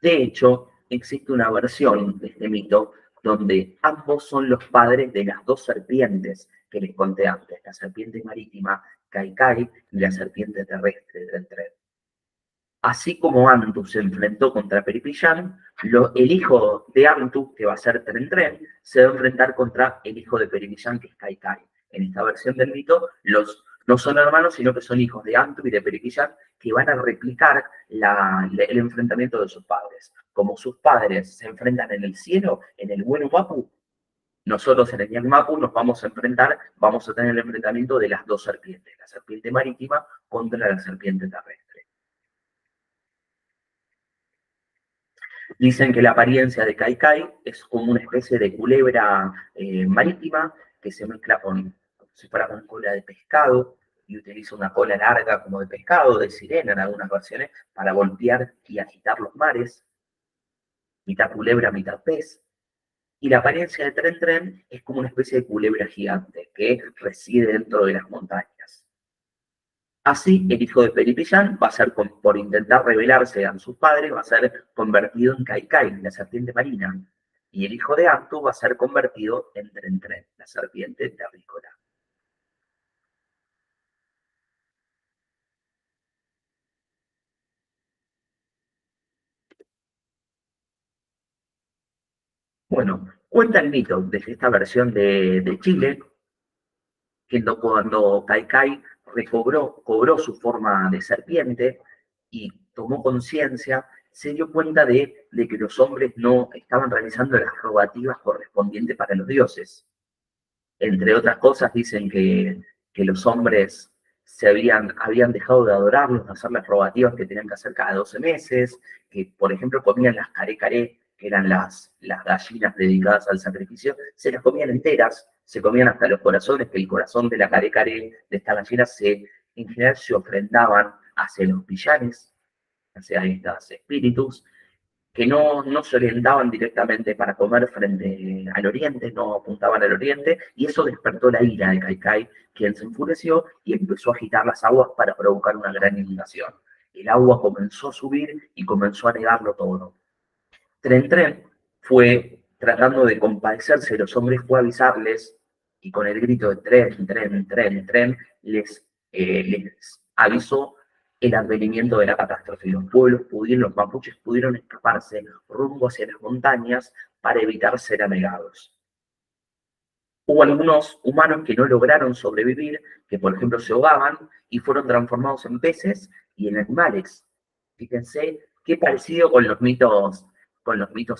De hecho, existe una versión de este mito donde ambos son los padres de las dos serpientes que les conté antes, la serpiente marítima Kai Kai y la serpiente terrestre Tren Tren. Así como Antu se enfrentó contra Peripillán, el hijo de Antu, que va a ser Tren Tren, se va a enfrentar contra el hijo de Peripillán, que es Kai Kai. En esta versión del mito, no son hermanos, sino que son hijos de Antu y de Peripillán, que van a replicar el enfrentamiento de sus padres. Como sus padres se enfrentan en el cielo, en el buen Mapu, nosotros en el Ñan Mapu nos vamos a enfrentar, vamos a tener el enfrentamiento de las dos serpientes, la serpiente marítima contra la serpiente terrestre. Dicen que la apariencia de Kai Kai es como una especie de culebra marítima que se mezcla como si fuera con cola de pescado y utiliza una cola larga como de pescado, de sirena en algunas versiones, para golpear y agitar los mares. mitad culebra, mitad pez. Y la apariencia de Tren Tren es como una especie de culebra gigante que reside dentro de las montañas. Así, el hijo de Peripillán va a ser, por intentar rebelarse a sus padres, va a ser convertido en Kai Kai, la serpiente marina. Y el hijo de Actu va a ser convertido en Tren Tren, la serpiente terrícola. Bueno, cuenta el mito de esta versión de Chile, que cuando Kai Kai cobró su forma de serpiente y tomó conciencia, se dio cuenta de que los hombres no estaban realizando las rogativas correspondientes para los dioses. Entre otras cosas, dicen que los hombres habían dejado de adorarlos, de hacer las rogativas que tenían que hacer cada 12 meses, que por ejemplo comían las caré, que eran las gallinas dedicadas al sacrificio, se las comían enteras, se comían hasta los corazones, que el corazón de la caré de esta gallina en general se ofrendaban hacia los villanes, hacia estos espíritus, que no se orientaban directamente para comer frente al oriente, no apuntaban al oriente, y eso despertó la ira de Kai Kai, quien se enfureció y empezó a agitar las aguas para provocar una gran inundación. El agua comenzó a subir y comenzó a negarlo todo. Tren Tren fue tratando de compadecerse de los hombres, fue a avisarles, y con el grito de tren, tren, tren, tren, les avisó el advenimiento de la catástrofe. Los mapuches pudieron escaparse rumbo hacia las montañas para evitar ser anegados. Hubo algunos humanos que no lograron sobrevivir, que por ejemplo se ahogaban y fueron transformados en peces y en animales. Fíjense qué parecido con los mitos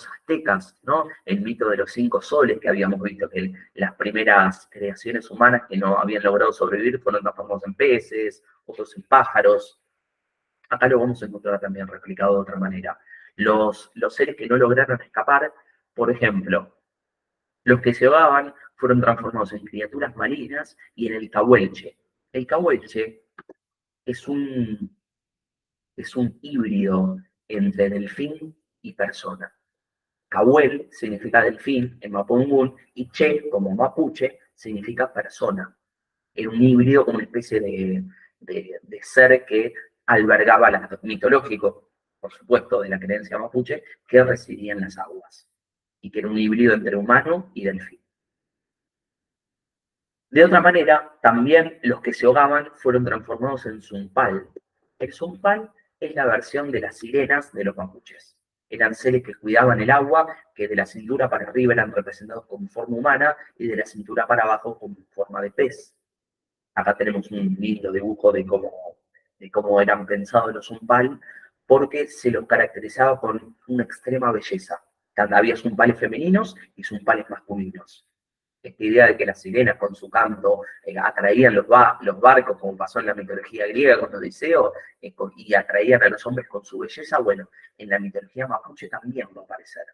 aztecas, ¿no? El mito de los 5 soles que habíamos visto, que las primeras creaciones humanas que no habían logrado sobrevivir fueron transformados en peces, otros en pájaros. Acá lo vamos a encontrar también replicado de otra manera. Los seres que no lograron escapar, por ejemplo, los que se ahogaban fueron transformados en criaturas marinas y en el cahuelche. El cahuelche es es un híbrido entre delfín y persona. Cahuel significa delfín en mapungún y che, como mapuche, significa persona. Era un híbrido, una especie de ser que albergaba mitológico, por supuesto, de la creencia mapuche, que residía en las aguas y que era un híbrido entre humano y delfín. De otra manera, también los que se ahogaban fueron transformados en zumpal. El zumpal es la versión de las sirenas de los mapuches. Eran seres que cuidaban el agua, que de la cintura para arriba eran representados con forma humana y de la cintura para abajo con forma de pez. Acá tenemos un lindo dibujo de cómo eran pensados los zumpal, porque se los caracterizaba con una extrema belleza. Había zumpales femeninos y zumpales masculinos. Esta idea de que las sirenas con su canto atraían los barcos, como pasó en la mitología griega con Odiseo, y atraían a los hombres con su belleza, bueno, en la mitología mapuche también va a aparecer.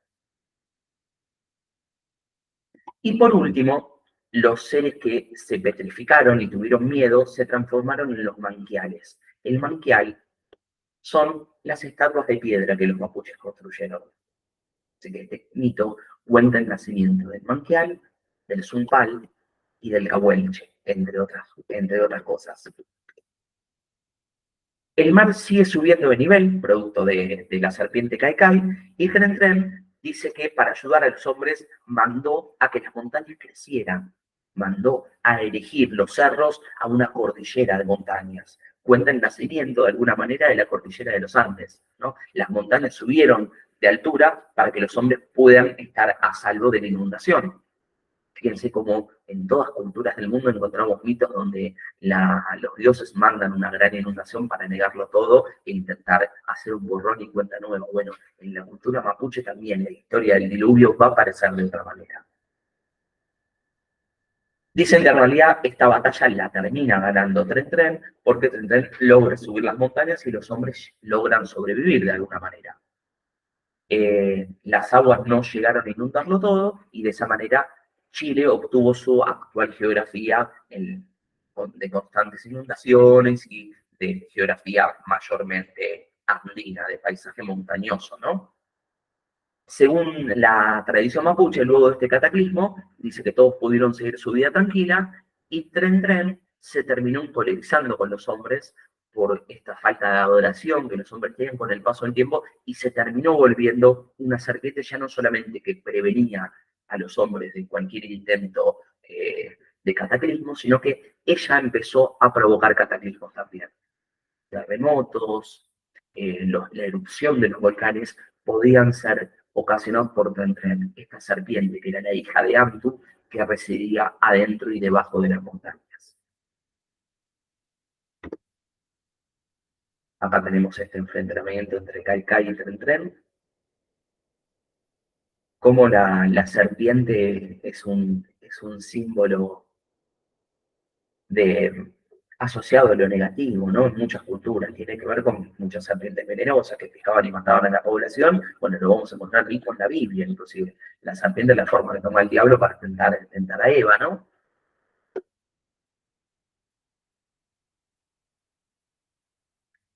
Y por último, los seres que se petrificaron y tuvieron miedo se transformaron en los manquiales. El manquial son las estatuas de piedra que los mapuches construyeron. Así que este mito cuenta el nacimiento del manquial, del zumpal y del cahuelche, entre otras cosas. El mar sigue subiendo de nivel, producto de la serpiente Kai Kai, y Tren Tren dice que para ayudar a los hombres mandó a que las montañas crecieran, mandó a erigir los cerros a una cordillera de montañas. Cuenta el nacimiento, de alguna manera, de la cordillera de los Andes, ¿no? Las montañas subieron de altura para que los hombres puedan estar a salvo de la inundación. Fíjense cómo en todas culturas del mundo encontramos mitos donde los dioses mandan una gran inundación para negarlo todo e intentar hacer un borrón y cuenta nueva. Bueno, en la cultura mapuche también la historia del diluvio va a aparecer de otra manera. Dicen que en realidad esta batalla la termina ganando Tren Tren porque Tren Tren logra subir las montañas y los hombres logran sobrevivir de alguna manera. Las aguas no llegaron a inundarlo todo y de esa manera Chile obtuvo su actual geografía de constantes inundaciones y de geografía mayormente andina, de paisaje montañoso, ¿no? Según la tradición mapuche, luego de este cataclismo, dice que todos pudieron seguir su vida tranquila y Tren Tren se terminó impolerizando con los hombres por esta falta de adoración que los hombres tienen con el paso del tiempo y se terminó volviendo una serpiente ya no solamente que prevenía a los hombres de cualquier intento de cataclismo, sino que ella empezó a provocar cataclismos también. Terremotos, la erupción de los volcanes podían ser ocasionados por Tren Tren, esta serpiente que era la hija de Amtu, que residía adentro y debajo de las montañas. Acá tenemos este enfrentamiento entre Kai Kai y Tren Tren. Como la serpiente es un símbolo de, asociado a lo negativo, ¿no? En muchas culturas, tiene que ver con muchas serpientes venenosas que picaban y mataban a la población. Bueno, lo vamos a encontrar mismo en la Biblia, inclusive. La serpiente es la forma que toma el diablo para tentar a Eva, ¿no?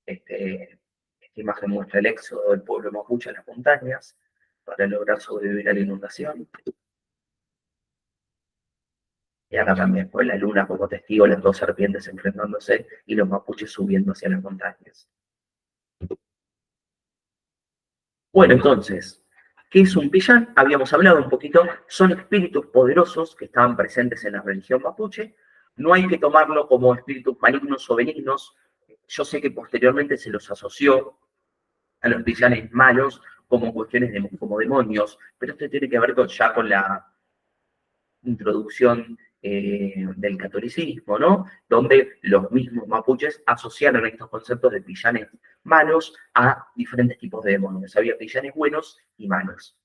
Esta imagen muestra el éxodo del pueblo mapuche a las montañas para lograr sobrevivir a la inundación. Y acá también fue la luna como testigo, las dos serpientes enfrentándose y los mapuches subiendo hacia las montañas. Bueno, entonces, ¿qué es un pillán? Habíamos hablado un poquito, son espíritus poderosos que estaban presentes en la religión mapuche. No hay que tomarlo como espíritus malignos o benignos. Yo sé que posteriormente se los asoció a los pillanes malos como cuestiones como demonios, pero esto tiene que ver ya con la introducción del catolicismo, ¿no? Donde los mismos mapuches asociaron estos conceptos de pillanes malos a diferentes tipos de demonios. Había pillanes buenos y malos.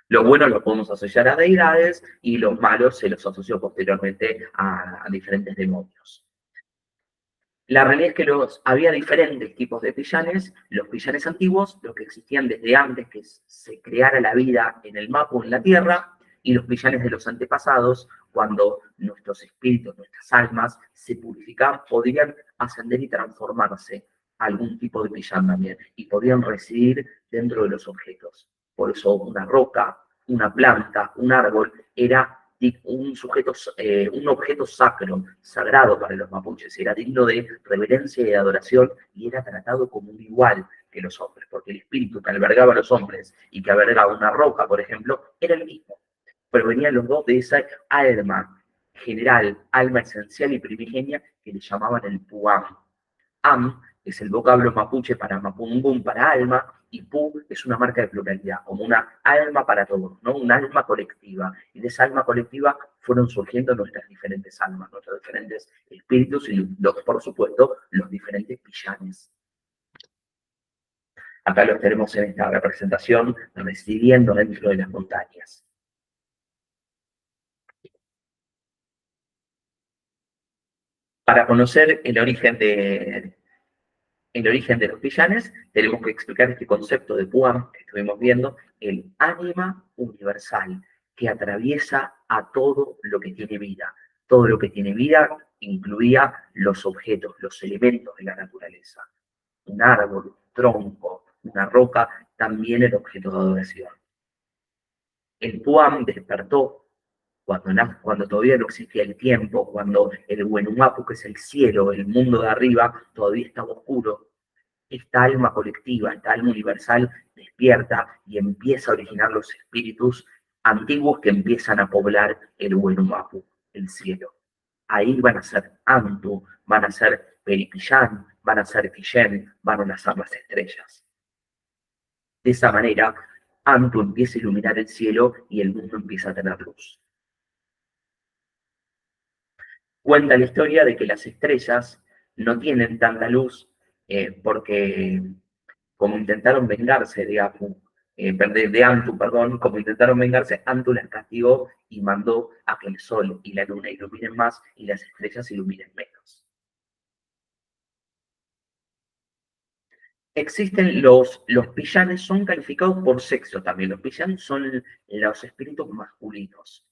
Los buenos los podemos asociar a deidades y los malos se los asoció posteriormente a diferentes demonios. La realidad es que había diferentes tipos de pillanes. Los pillanes antiguos, los que existían desde antes que se creara la vida en el mapa o en la tierra, y los pillanes de los antepasados, cuando nuestros espíritus, nuestras almas se purificaban, podían ascender y transformarse a algún tipo de pillán también, y podían residir dentro de los objetos. Por eso una roca, una planta, un árbol, era un objeto sacro, sagrado para los mapuches, era digno de reverencia y de adoración y era tratado como un igual que los hombres, porque el espíritu que albergaba a los hombres y que albergaba una roca, por ejemplo, era el mismo. Pero venían los dos de esa alma general, alma esencial y primigenia que le llamaban el puam. Am es el vocablo mapuche para mapungum, para alma, y pu es una marca de pluralidad, como una alma para todos, ¿no? Un alma colectiva. Y de esa alma colectiva fueron surgiendo nuestras diferentes almas, nuestros diferentes espíritus y, por supuesto, los diferentes pillanes. Acá los tenemos en esta representación residiendo dentro de las montañas. Para conocer el origen de los pillanes, tenemos que explicar este concepto de Puam que estuvimos viendo, el ánima universal, que atraviesa a todo lo que tiene vida. Todo lo que tiene vida incluía los objetos, los elementos de la naturaleza. Un árbol, un tronco, una roca, también era objeto de adoración. El Puam despertó cuando todavía no existía el tiempo, cuando el Wenumapu, que es el cielo, el mundo de arriba, todavía estaba oscuro. Esta alma colectiva, esta alma universal despierta y empieza a originar los espíritus antiguos que empiezan a poblar el Wenumapu, el cielo. Ahí van a ser Antu, van a ser Peripillán, van a ser Quillén, van a nacer las estrellas. De esa manera, Antu empieza a iluminar el cielo y el mundo empieza a tener luz. Cuenta la historia de que las estrellas no tienen tanta luz porque como intentaron vengarse de Antu, perdón, como intentaron vengarse, Antu las castigó y mandó a que el sol y la luna iluminen más y las estrellas iluminen menos. Existen los pillanes, son calificados por sexo también. Los pillanes son los espíritus masculinos.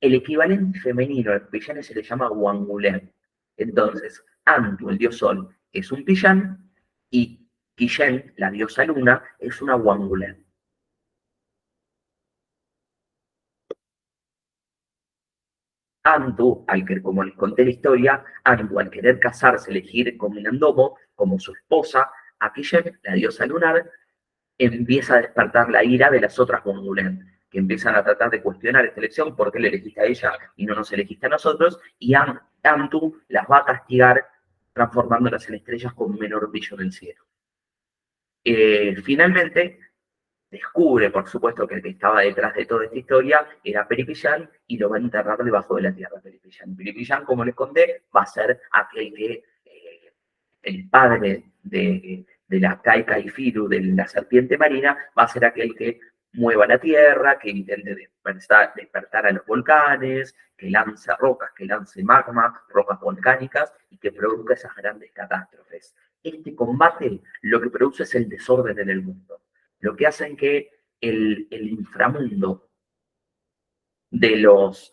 El equivalente femenino a los pillanes se le llama Wangulén. Entonces, Antu, el dios sol, es un pillán y Quillén, la diosa luna, es una Wangulén. Antu, como les conté la historia, Antu al querer casarse, elegir como Minandomo, como su esposa, a Kishen, la diosa lunar, empieza a despertar la ira de las otras Gungulen, que empiezan a tratar de cuestionar esta elección, por qué le elegiste a ella y no nos elegiste a nosotros, y Antu las va a castigar transformándolas en estrellas con menor brillo en el cielo. Finalmente, descubre, por supuesto, que el que estaba detrás de toda esta historia era Peripillán y lo va a enterrar debajo de la tierra. Peripillán, como les conté, va a ser aquel que, el padre de la Caica y Firu, de la serpiente marina, va a ser aquel que mueva la tierra, que intente despertar a los volcanes, que lance rocas, que lance magma, rocas volcánicas y que produzca esas grandes catástrofes. Este combate lo que produce es el desorden en el mundo. Lo que hacen que el inframundo de los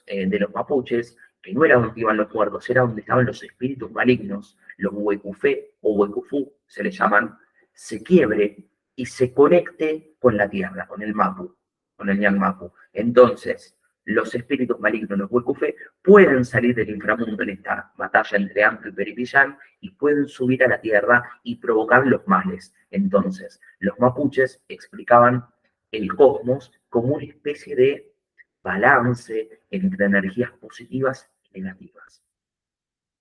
mapuches, que no era donde iban los muertos, era donde estaban los espíritus malignos, los huecufé o huecufú, se les llaman, se quiebre y se conecte con la tierra, con el mapu, con el ñan mapu. Entonces, los espíritus malignos, los huecufé, pueden salir del inframundo en esta batalla entre Antu y Peripillán y pueden subir a la tierra y provocar los males. Entonces, los mapuches explicaban el cosmos como una especie de balance entre energías positivas y negativas.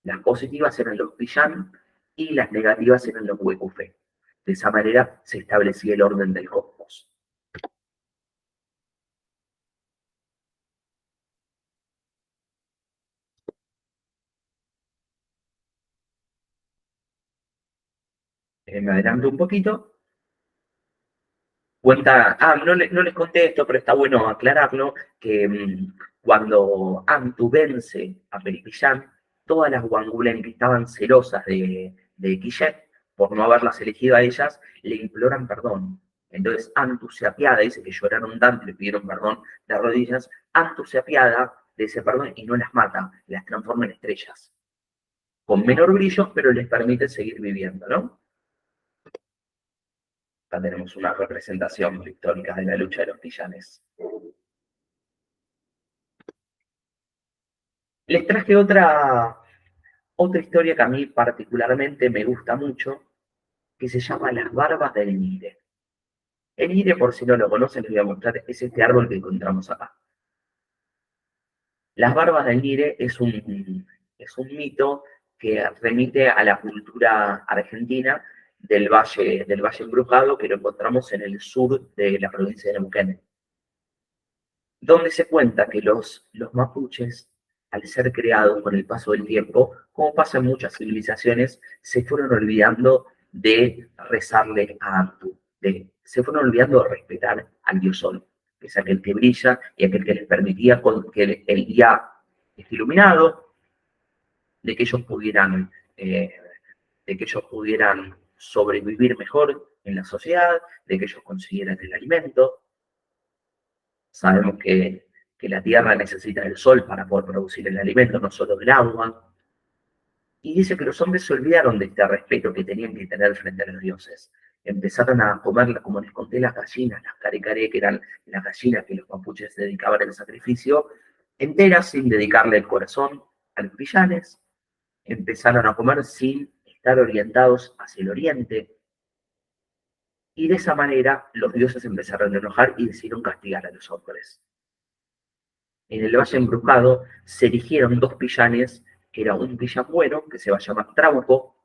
Las positivas eran los Pillán y las negativas eran los Huecufé. De esa manera se establecía el orden del cosmos. Me adelanto un poquito. Cuenta, no les conté esto, pero está bueno aclararlo, que cuando Antu vence a Peripillán, todas las Wangulen que estaban celosas de Quillet, por no haberlas elegido a ellas, le imploran perdón. Entonces Antu se apiada, dice que lloraron tanto, le pidieron perdón de rodillas, Antu se apiada de ese perdón y no las mata, las transforma en estrellas, con menor brillo, pero les permite seguir viviendo, ¿no? Acá tenemos una representación histórica de la lucha de los villanes. Les traje otra historia que a mí particularmente me gusta mucho, que se llama Las Barbas del Nire. El Nire, por si no lo conocen, les voy a mostrar, es este árbol que encontramos acá. Las Barbas del Nire es un mito que remite a la cultura argentina del Valle Embrujado, que lo encontramos en el sur de la provincia de Neuquén, donde se cuenta que los mapuches, al ser creados con el paso del tiempo, como pasa en muchas civilizaciones, se fueron olvidando de rezarle a Antu, se fueron olvidando de respetar al dios sol, que es aquel que brilla y aquel que les permitía que el día esté iluminado, de que ellos pudieran, eh, de que ellos pudieran sobrevivir mejor en la sociedad, de que ellos consiguieran el alimento. Sabemos que la tierra necesita del sol para poder producir el alimento, no solo del agua. Y dice que los hombres se olvidaron de este respeto que tenían que tener frente a los dioses. Empezaron a comer, como les conté, las gallinas, las carecaré, que eran las gallinas que los mapuches dedicaban al sacrificio, enteras sin dedicarle el corazón a los villanes. Empezaron a comer sin estar orientados hacia el oriente. Y de esa manera los dioses empezaron a enojar y decidieron castigar a los hombres. En el Valle Embrujado se eligieron dos villanes, que era un villán bueno, que se va a llamar Trauco,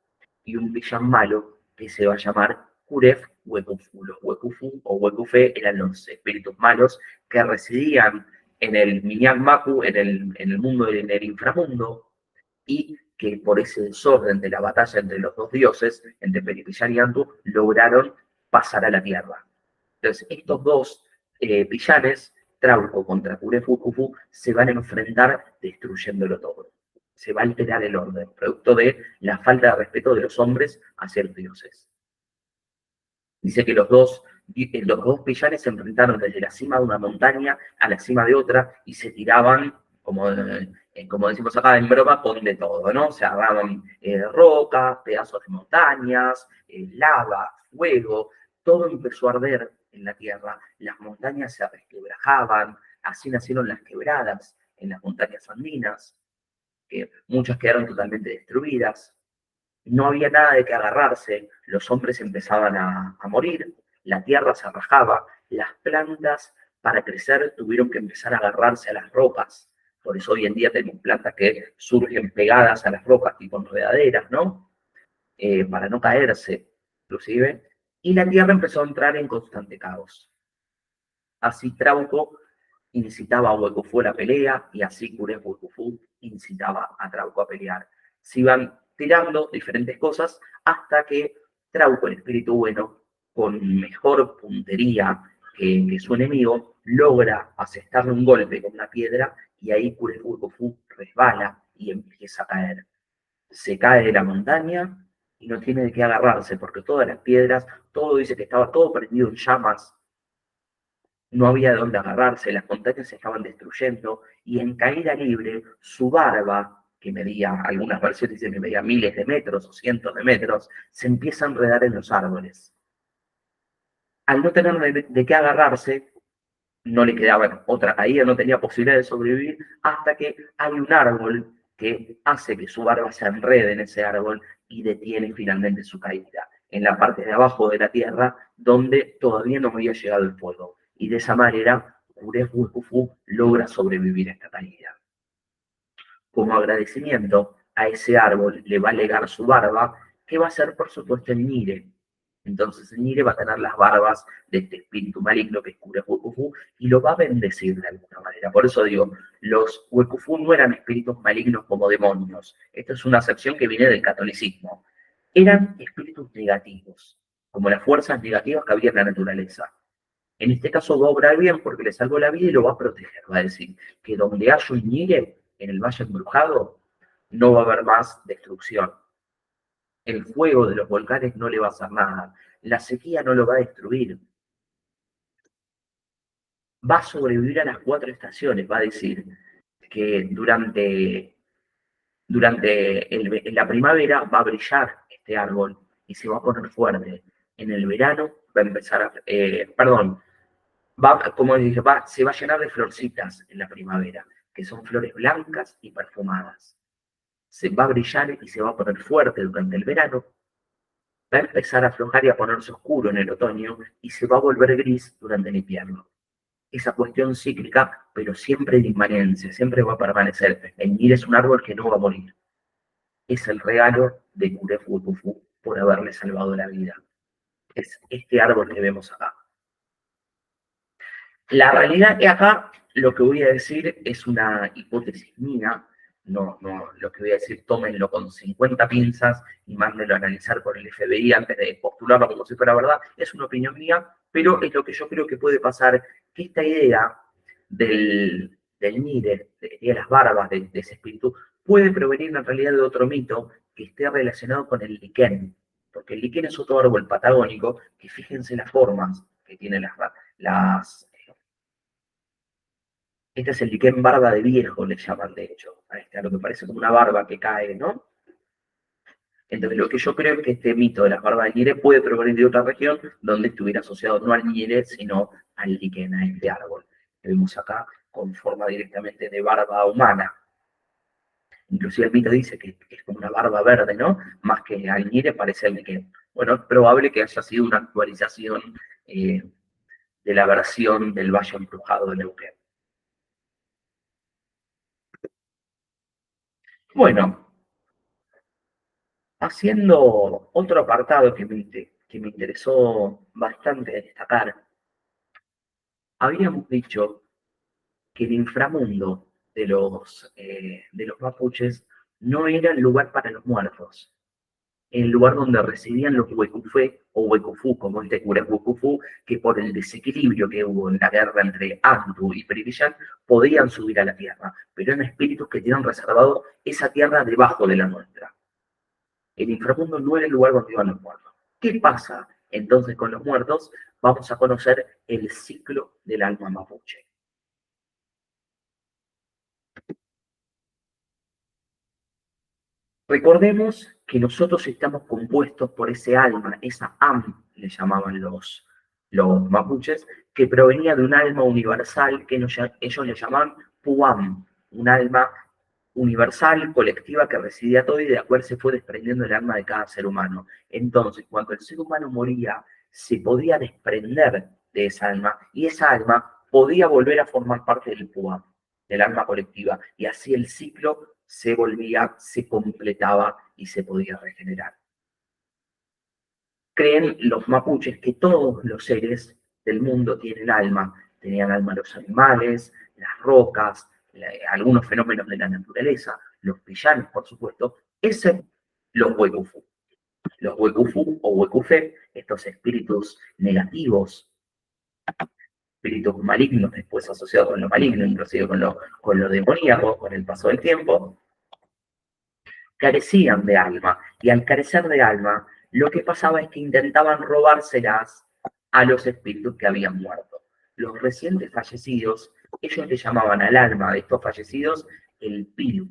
y un villán malo, que se va a llamar Kuref Huecufu. Los Huecufu o Huecufe eran los espíritus malos que residían en el Minyan Maku, en el mundo, en el inframundo, y que por ese desorden de la batalla entre los dos dioses, entre Peripillán y Antu, lograron pasar a la tierra. Entonces, estos dos villanes, Trauco contra Kurefukufu, se van a enfrentar destruyéndolo todo. Se va a alterar el orden, producto de la falta de respeto de los hombres hacia los dioses. Dice que los dos villanes se enfrentaron desde la cima de una montaña a la cima de otra y se tiraban, como decimos acá en broma, con de todo, ¿no? Se agarraban rocas, pedazos de montañas, lava, fuego, todo empezó a arder en la tierra, las montañas se resquebrajaban, así nacieron las quebradas en las montañas andinas, que muchas quedaron totalmente destruidas. No había nada de qué agarrarse, los hombres empezaban a morir, la tierra se rajaba, las plantas para crecer tuvieron que empezar a agarrarse a las rocas. Por eso hoy en día tenemos plantas que surgen pegadas a las rocas, tipo enredaderas, ¿no? Para no caerse, inclusive. Y la tierra empezó a entrar en constante caos. Así Trauco incitaba a Huecufú a la pelea y así Curés Huecufú incitaba a Trauco a pelear. Se iban tirando diferentes cosas hasta que Trauco, el espíritu bueno, con mejor puntería que su enemigo, logra asestarle un golpe con una piedra y ahí Curés Huecufú resbala y empieza a caer. Se cae de la montaña y no tiene de qué agarrarse porque todas las piedras, todo dice que estaba todo prendido en llamas, no había de dónde agarrarse, las montañas se estaban destruyendo y en caída libre su barba, que medía, algunas versiones dicen que medía miles de metros o cientos de metros, se empieza a enredar en los árboles. Al no tener de qué agarrarse, no le quedaba otra caída, no tenía posibilidad de sobrevivir hasta que hay un árbol que hace que su barba se enrede en ese árbol y detiene finalmente su caída, en la parte de abajo de la tierra donde todavía no había llegado el fuego. Y de esa manera, Uref Huecufu logra sobrevivir a esta caída. Como agradecimiento a ese árbol le va a legar su barba, que va a ser por supuesto el Nire. Entonces el Nire va a tener las barbas de este espíritu maligno que es Uref Huecufu y lo va a bendecir de alguna manera. Por eso digo, los Huecufu no eran espíritus malignos como demonios. Esta es una acepción que viene del catolicismo. Eran espíritus negativos, como las fuerzas negativas que había en la naturaleza. En este caso va a obrar bien porque le salvó la vida y lo va a proteger. Va a decir que donde haya un Nire, en el Valle Embrujado, no va a haber más destrucción. El fuego de los volcanes no le va a hacer nada. La sequía no lo va a destruir. Va a sobrevivir a las 4 estaciones. Va a decir que en la primavera va a brillar este árbol y se va a poner fuerte. En el verano va a empezar a... como dije, se va a llenar de florcitas en la primavera, que son flores blancas y perfumadas. Se va a brillar y se va a poner fuerte durante el verano, va a empezar a aflojar y a ponerse oscuro en el otoño y se va a volver gris durante el invierno. Esa cuestión cíclica, pero siempre de inmanencia, siempre va a permanecer. El Nil es un árbol que no va a morir. Es el regalo de Curef Huecufu por haberle salvado la vida. Es este árbol que vemos acá. La realidad es acá, lo que voy a decir es una hipótesis mía, no, lo que voy a decir tómenlo con 50 pinzas y mándenlo a analizar por el FBI antes de postularlo como si fuera verdad, es una opinión mía, pero es lo que yo creo que puede pasar, que esta idea del Nire, de las barbas, de ese espíritu, puede provenir en realidad de otro mito que esté relacionado con el liquén, porque el liquén es otro árbol patagónico, que fíjense las formas que tiene las este es el liquén barba de viejo, le llaman de hecho, a lo que parece como una barba que cae, ¿no? Entonces, lo que yo creo es que este mito de las barbas de Ñire puede provenir de otra región donde estuviera asociado no al Ñire, sino al liquén, a este árbol que vemos acá con forma directamente de barba humana. Inclusive el mito dice que es como una barba verde, ¿no? Más que al Ñire parece al liquén. Bueno, es probable que haya sido una actualización de la versión del Valle Embrujado de Neuquén. Bueno, haciendo otro apartado que me interesó bastante destacar, habíamos dicho que el inframundo de los mapuches no era el lugar para los muertos, el lugar donde residían los huecufé o huecufú, como este cura huecufú, que por el desequilibrio que hubo en la guerra entre Antu y Perillán, podían subir a la tierra, pero eran espíritus que tenían reservado esa tierra debajo de la nuestra. El inframundo no era el lugar donde iban los muertos. ¿Qué pasa entonces con los muertos? Vamos a conocer el ciclo del alma mapuche. Recordemos que nosotros estamos compuestos por ese alma, esa am, le llamaban los mapuches, que provenía de un alma universal que ellos le llamaban puam. un alma universal, colectiva, que residía todo y de la cual se fue desprendiendo el alma de cada ser humano. Entonces, cuando el ser humano moría, se podía desprender de esa alma y esa alma podía volver a formar parte del Puam, del alma colectiva, y así el ciclo se volvía, se completaba y se podía regenerar. Creen los mapuches que todos los seres del mundo tienen alma. Tenían alma los animales, las rocas, algunos fenómenos de la naturaleza, los villanos, por supuesto, excepto los huecufu. Los huecufu o huecufe, estos espíritus negativos, espíritus malignos, después asociados con lo maligno, inclusive con lo demoníaco, con el paso del tiempo, carecían de alma. Y al carecer de alma, lo que pasaba es que intentaban robárselas a los espíritus que habían muerto. Los recientes fallecidos, ellos le llamaban al alma de estos fallecidos el pilu.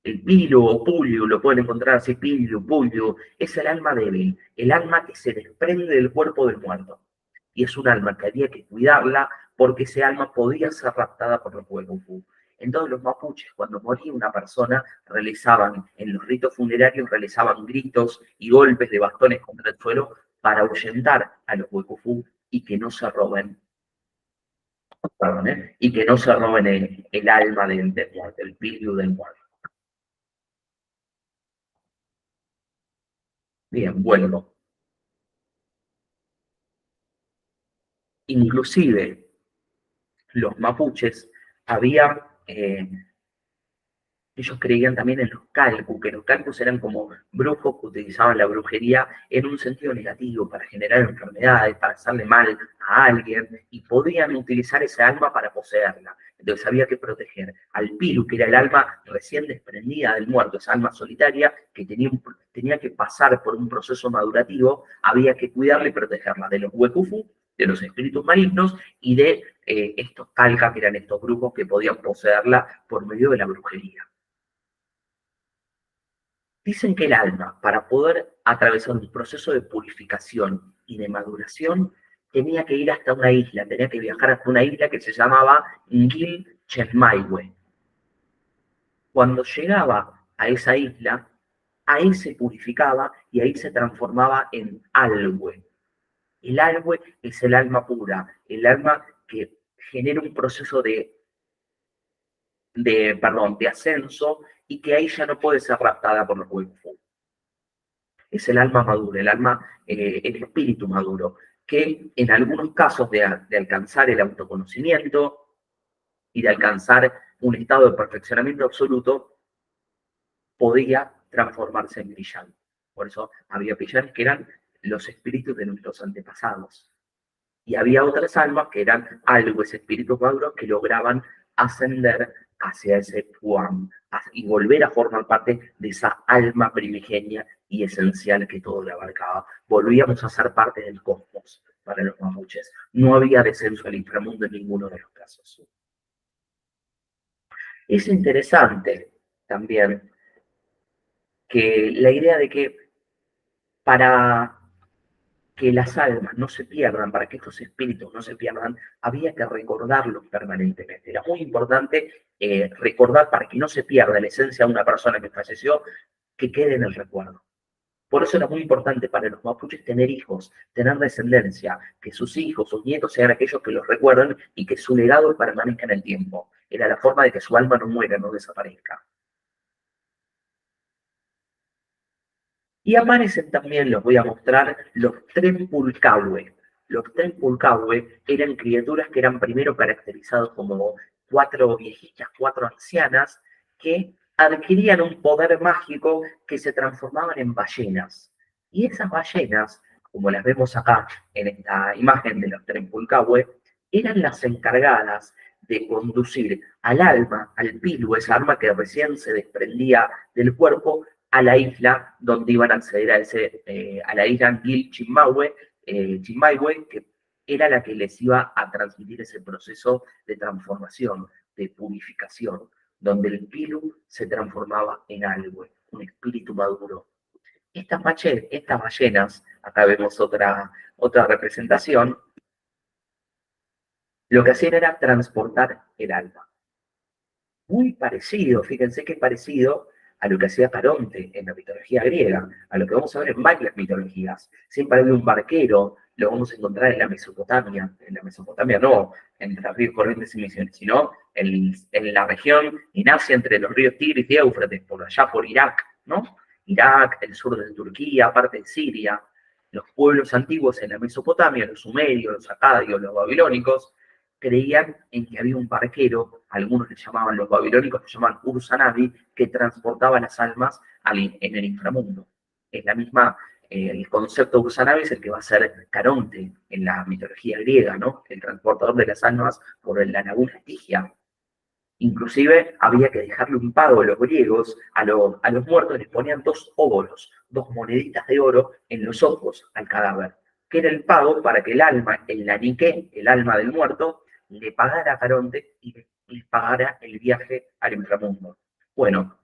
El pilu o pulio, lo pueden encontrar así, pilu, pulio, es el alma débil, el alma que se desprende del cuerpo del muerto. Y es un alma que había que cuidarla porque ese alma podía ser raptada por los huecucú. Entonces los mapuches, cuando moría una persona, realizaban, en los ritos funerarios, realizaban gritos y golpes de bastones contra el suelo para ahuyentar a los huecucú y que no se roben, perdón, y que no se roben el alma del muerto, el espíritu del muerto. Bien, vuelvo. Inclusive los mapuches había ellos creían también en los calcus, que los calcus eran como brujos que utilizaban la brujería en un sentido negativo, para generar enfermedades, para hacerle mal a alguien, y podían utilizar esa alma para poseerla. Entonces había que proteger al pilu, que era el alma recién desprendida del muerto, esa alma solitaria que tenía que pasar por un proceso madurativo, había que cuidarla y protegerla de los huecufu, de los espíritus malignos y de estos calcas, que eran estos brujos que podían poseerla por medio de la brujería. Dicen que el alma, para poder atravesar un proceso de purificación y de maduración, tenía que ir hasta una isla, tenía que viajar hasta una isla que se llamaba Ngil Chetmaihue. Cuando llegaba a esa isla, ahí se purificaba y ahí se transformaba en alhue. El alhue es el alma pura, el alma que genera un proceso de ascenso y que ahí ya no puede ser raptada por los huevos. Es el alma madura, el alma, el espíritu maduro, que en algunos casos de alcanzar el autoconocimiento y de alcanzar un estado de perfeccionamiento absoluto, podía transformarse en brillante. Por eso había villanes que eran los espíritus de nuestros antepasados. Y había otras almas que eran algo, ese espíritus maduros, que lograban ascender hacia ese Puam y volver a formar parte de esa alma primigenia y esencial que todo le abarcaba. Volvíamos a ser parte del cosmos para los mapuches. No había descenso al inframundo en ninguno de los casos. Es interesante también que la idea de que para que las almas no se pierdan, para que estos espíritus no se pierdan, había que recordarlos permanentemente. Era muy importante recordar para que no se pierda la esencia de una persona que falleció, que quede en el recuerdo. Por eso era muy importante para los mapuches tener hijos, tener descendencia, que sus hijos, sus nietos sean aquellos que los recuerden y que su legado permanezca en el tiempo. Era la forma de que su alma no muera, no desaparezca. Y aparecen también, los voy a mostrar, los Trempulcahue. Los Trempulcahue eran criaturas que eran primero caracterizados como cuatro viejitas, cuatro ancianas, que adquirían un poder mágico que se transformaban en ballenas. Y esas ballenas, como las vemos acá en esta imagen de los Trempulcahue, eran las encargadas de conducir al alma, al pilu, esa alma que recién se desprendía del cuerpo, a la isla donde iban a acceder a la isla Gil Chimaihue, que era la que les iba a transmitir ese proceso de transformación, de purificación, donde el pilu se transformaba en algo, un espíritu maduro. Estas ballenas, acá vemos otra representación, lo que hacían era transportar el alma. muy parecido, fíjense que es parecido a lo que hacía Caronte en la mitología griega, a lo que vamos a ver en varias mitologías. Siempre había un barquero, lo vamos a encontrar en la Mesopotamia no entre los ríos Corrientes y Misiones, sino en la región, en Asia, entre los ríos Tigris y Éufrates, por allá por Irak, ¿no? Irak, el sur de Turquía, parte de Siria, los pueblos antiguos en la Mesopotamia, los sumerios, los acadios, los babilónicos, creían en que había un barquero, algunos le llamaban, los babilónicos le llamaban Ursanadi, que transportaba las almas en el inframundo. Es la misma, el concepto de Ursanadi es el que va a ser Caronte en la mitología griega, ¿no? El transportador de las almas por la laguna Estigia. Inclusive había que dejarle un pago a los griegos, a los muertos les ponían dos óbolos, dos moneditas de oro en los ojos al cadáver, que era el pago para que el alma, el naniqué, el alma del muerto, le pagara a Caronte y le pagara el viaje al inframundo. Bueno,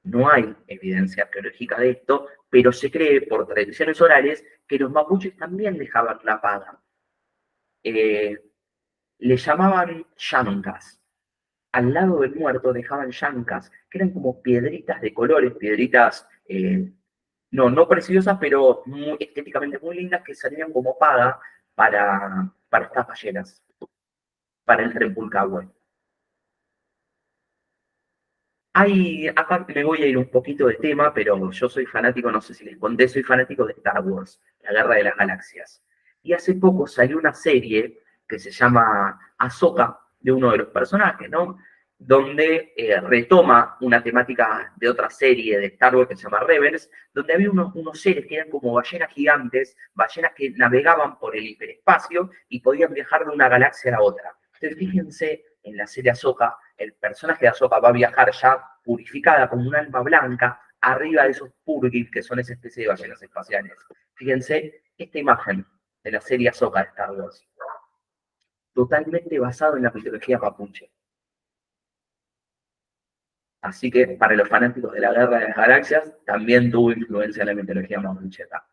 no hay evidencia arqueológica de esto, pero se cree por tradiciones orales que los mapuches también dejaban la paga. Le llamaban yancas. Al lado del muerto dejaban yancas, que eran como piedritas de colores, piedritas no preciosas, pero estéticamente muy lindas, que salían como paga para estas ballenas, para el Trempulcahue. Acá me voy a ir un poquito de tema, pero yo soy fanático, no sé si les conté, soy fanático de Star Wars, la Guerra de las Galaxias. Y hace poco salió una serie que se llama Ahsoka, de uno de los personajes, ¿no? Donde retoma una temática de otra serie de Star Wars que se llama Rebels, donde había unos seres que eran como ballenas gigantes, ballenas que navegaban por el hiperespacio y podían viajar de una galaxia a la otra. Entonces, fíjense en la serie Ahsoka, el personaje de Ahsoka va a viajar ya purificada como un alma blanca arriba de esos purgils que son esa especie de ballenas espaciales. Fíjense esta imagen de la serie Ahsoka de Star Wars, totalmente basado en la mitología mapuche. Así que para los fanáticos de la Guerra de las Galaxias, también tuvo influencia en la mitología mapuche acá.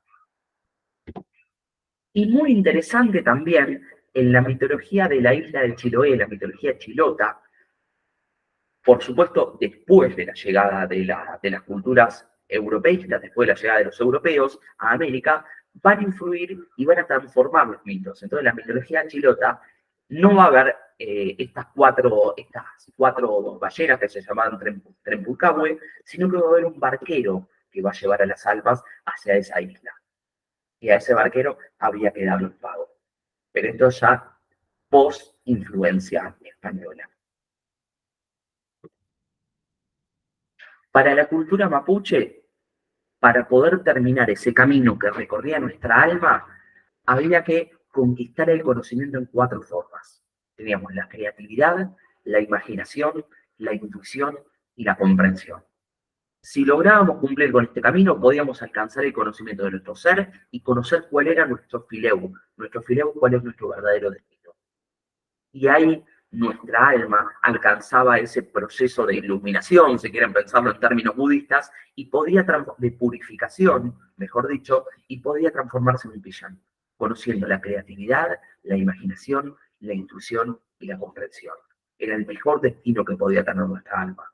Y muy interesante también en la mitología de la isla de Chiloé, la mitología chilota, por supuesto, después de la llegada de las culturas europeístas, después de la llegada de los europeos a América, van a influir y van a transformar los mitos. Entonces, la mitología chilota no va a haber estas cuatro ballenas que se llamaban Trempulcahue, sino que va a haber un barquero que va a llevar a las almas hacia esa isla. Y a ese barquero había que darle un pago. Pero esto ya post-influencia española. Para la cultura mapuche, para poder terminar ese camino que recorría nuestra alma, había que conquistar el conocimiento en cuatro formas. Teníamos la creatividad, la imaginación, la intuición y la comprensión. Si lográbamos cumplir con este camino, podíamos alcanzar el conocimiento de nuestro ser y conocer cuál era nuestro fileu, cuál es nuestro verdadero destino. Y ahí nuestra alma alcanzaba ese proceso de iluminación, si quieren pensarlo en términos budistas, y podía de purificación, mejor dicho, y podía transformarse en un pillán, conociendo la creatividad, la imaginación, la intuición y la comprensión. Era el mejor destino que podía tener nuestra alma.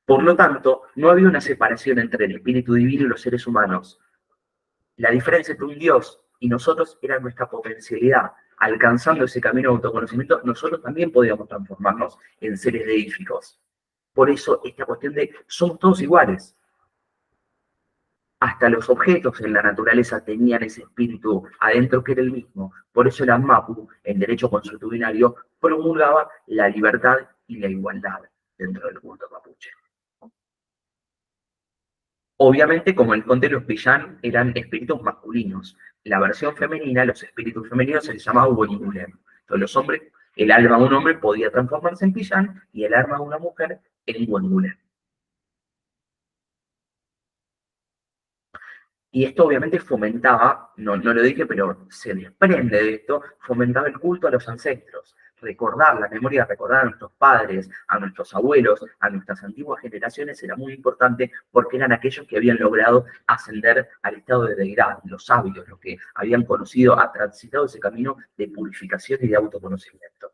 Por lo tanto, no había una separación entre el espíritu divino y los seres humanos. La diferencia entre un Dios y nosotros era nuestra potencialidad. Alcanzando ese camino de autoconocimiento, nosotros también podíamos transformarnos en seres deíficos. Por eso, esta cuestión de somos todos iguales. Hasta los objetos en la naturaleza tenían ese espíritu adentro que era el mismo. Por eso la MAPU, en derecho consuetudinario, promulgaba la libertad y la igualdad dentro del culto mapuche. Obviamente, como el conde, los pillán eran espíritus masculinos. La versión femenina, los espíritus femeninos, se les llamaba Huengulem. Entonces, los hombres, el alma de un hombre podía transformarse en pillán y el alma de una mujer en Huengulem. Y esto obviamente fomentaba, no lo dije, pero se desprende de esto, fomentaba el culto a los ancestros, recordar la memoria, recordar a nuestros padres, a nuestros abuelos, a nuestras antiguas generaciones era muy importante porque eran aquellos que habían logrado ascender al estado de deidad, los sabios, los que habían conocido, transitado ese camino de purificación y de autoconocimiento.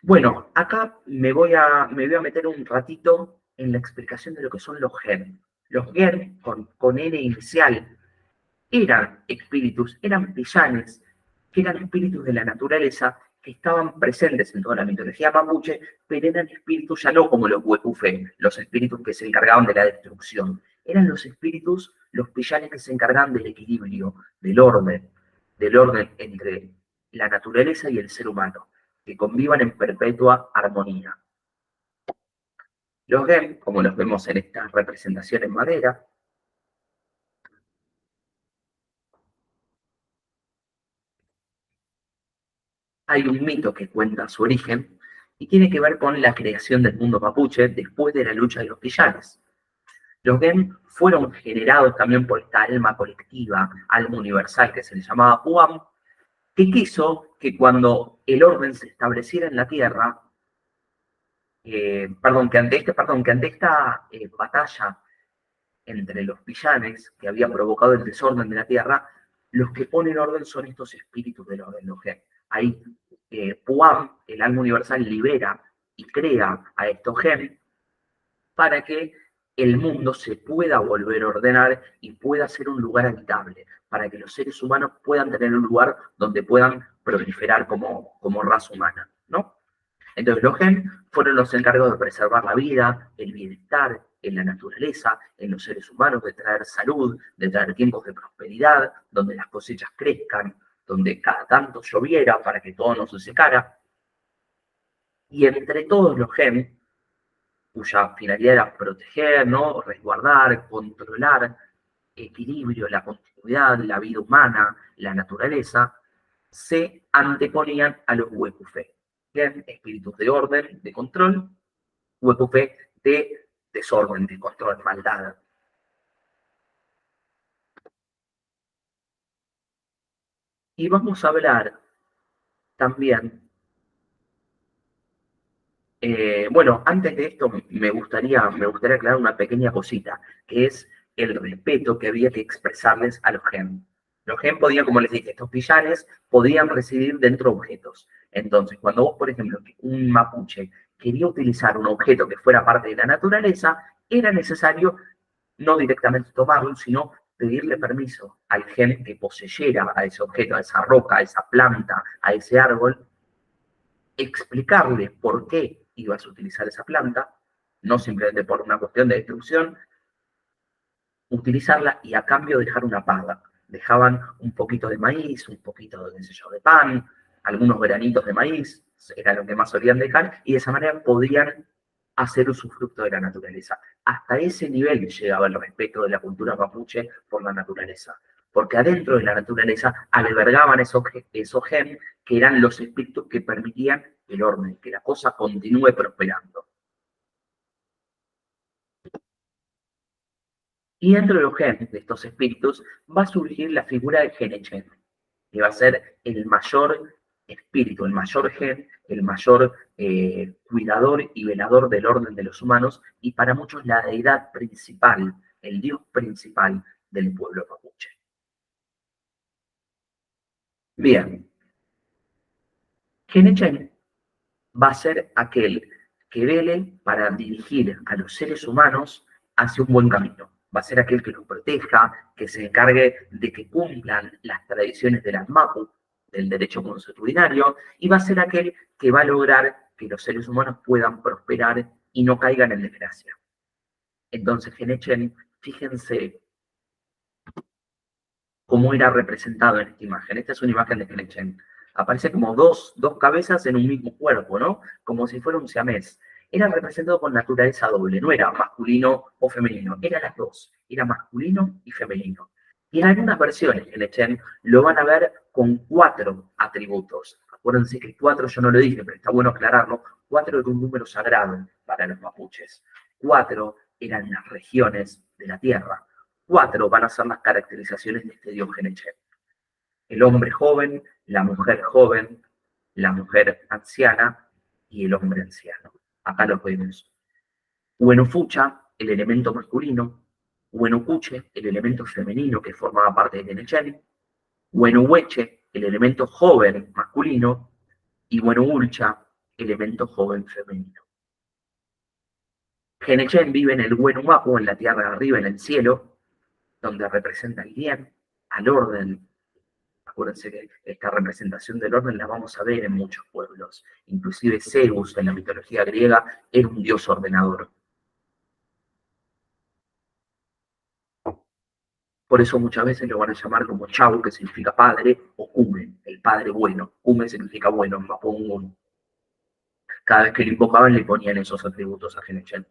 Bueno, acá me voy a meter un ratito en la explicación de lo que son los gen. Los gen, con N inicial, eran espíritus, eran villanes, que eran espíritus de la naturaleza que estaban presentes en toda la mitología mapuche, pero eran espíritus ya no como los huepufe, los espíritus que se encargaban de la destrucción. Eran los espíritus, los villanes que se encargaban del equilibrio, del orden entre la naturaleza y el ser humano, que convivan en perpetua armonía. Los Gem, como los vemos en esta representación en madera, hay un mito que cuenta su origen y tiene que ver con la creación del mundo mapuche después de la lucha de los villanes. Los Gem fueron generados también por esta alma colectiva, alma universal que se le llamaba Puam, que quiso que cuando el orden se estableciera en la Tierra, que ante esta batalla entre los villanes que había provocado el desorden de la Tierra, los que ponen orden son estos espíritus del orden, los Gen. Ahí Puam, el alma universal, libera y crea a estos Gen para que el mundo se pueda volver a ordenar y pueda ser un lugar habitable, para que los seres humanos puedan tener un lugar donde puedan proliferar como raza humana, ¿no? Entonces los Gen fueron los encargados de preservar la vida, el bienestar en la naturaleza, en los seres humanos, de traer salud, de traer tiempos de prosperidad, donde las cosechas crezcan, donde cada tanto lloviera para que todo no se secara. Y entre todos los Gen, cuya finalidad era proteger, ¿no? Resguardar, controlar, equilibrio, la continuidad, la vida humana, la naturaleza, se anteponían a los Huecufe, espíritus de orden, de control, Huecufe de desorden, de control, maldad. Y vamos a hablar también, bueno, antes de esto me gustaría aclarar una pequeña cosita, que es el respeto que había que expresarles a los Gen. Los Gen podían, como les dije, estos villanes podían residir dentro de objetos. Entonces, cuando vos, por ejemplo, un mapuche quería utilizar un objeto que fuera parte de la naturaleza, era necesario no directamente tomarlo, sino pedirle permiso al Gen que poseyera a ese objeto, a esa roca, a esa planta, a ese árbol, explicarle por qué ibas a utilizar esa planta, no simplemente por una cuestión de destrucción, utilizarla y a cambio dejar una paga. Dejaban un poquito de maíz, un poquito de, qué sé yo, de pan, algunos granitos de maíz, era lo que más solían dejar, y de esa manera podían hacer usufructo de la naturaleza. Hasta ese nivel llegaba el respeto de la cultura mapuche por la naturaleza, porque adentro de la naturaleza albergaban esos gen que eran los espíritus que permitían el orden, que la cosa continúe prosperando. Y dentro de los genes de estos espíritus va a surgir la figura de Genechen, que va a ser el mayor espíritu, el mayor gen, el mayor cuidador y velador del orden de los humanos, y para muchos la deidad principal, el dios principal del pueblo mapuche. Bien, Genechen va a ser aquel que vele para dirigir a los seres humanos hacia un buen camino. Va a ser aquel que los proteja, que se encargue de que cumplan las tradiciones del ANMAPU, del derecho consuetudinario, y va a ser aquel que va a lograr que los seres humanos puedan prosperar y no caigan en desgracia. Entonces, Genechen, fíjense cómo era representado en esta imagen. Esta es una imagen de Genechen. Aparece como dos cabezas en un mismo cuerpo, ¿no? Como si fuera un siamés. Era representado con naturaleza doble, no era masculino o femenino, era las dos, era masculino y femenino. Y en algunas versiones Genechen lo van a ver con 4 atributos. Acuérdense que 4 yo no lo dije, pero está bueno aclararlo. 4 era un número sagrado para los mapuches. 4 eran las regiones de la tierra. 4 van a ser las caracterizaciones de este dios Genechen. El hombre joven, la mujer anciana y el hombre anciano. Acá los vemos. Huenufucha, el elemento masculino. Huenucuche, el elemento femenino que formaba parte de Genechen. Huenuhueche, el elemento joven masculino. y Buenaulcha, elemento joven femenino. Genechén vive en el Huenuapu, en la tierra de arriba, en el cielo, donde representa el bien, al orden. Acuérdense que esta representación del orden la vamos a ver en muchos pueblos. Inclusive Zeus, en la mitología griega, era un dios ordenador. Por eso muchas veces lo van a llamar como Chau, que significa padre, o Kume, el padre bueno. Kume significa bueno, en Mapudungun. Cada vez que lo invocaban le ponían esos atributos a Genechén.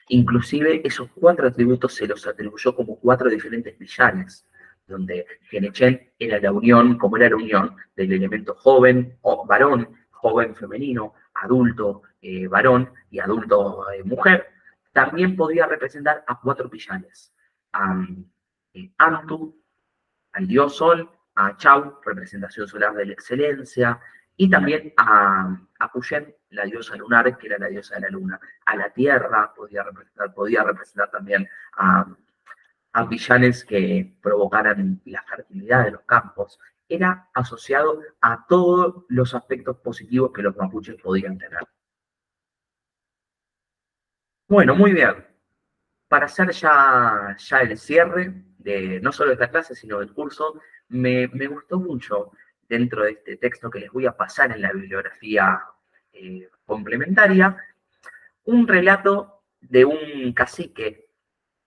Inclusive esos 4 atributos se los atribuyó como 4 diferentes villanes, donde Genechén era la unión, como era la unión del elemento joven o varón, joven femenino, adulto varón y adulto mujer, también podía representar a 4 villanes. A Antu, al dios Sol, a Chau, representación solar de la excelencia, y también a Puyen, la diosa lunar, que era la diosa de la luna. A la tierra podía representar también a villanes que provocaran la fertilidad de los campos. Era asociado a todos los aspectos positivos que los mapuches podían tener. Bueno, muy bien. Para hacer ya el cierre de no solo de esta clase, sino del curso, me gustó mucho dentro de este texto que les voy a pasar en la bibliografía complementaria, un relato de un cacique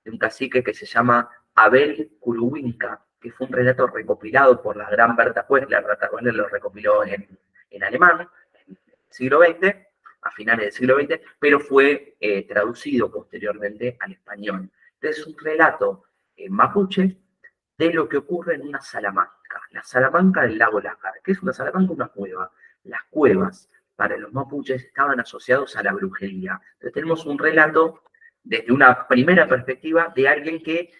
que se llama Abel Kuruwinka, que fue un relato recopilado por la gran Berta Kuessler. Berta Kuessler lo recopiló en alemán, en el siglo XX, a finales del siglo XX, pero fue traducido posteriormente al español. Entonces es un relato mapuche de lo que ocurre en una salamanca, la salamanca del lago Lácar. ¿Qué es una salamanca? Una cueva. Las cuevas para los mapuches estaban asociados a la brujería. Entonces tenemos un relato desde una primera perspectiva de alguien que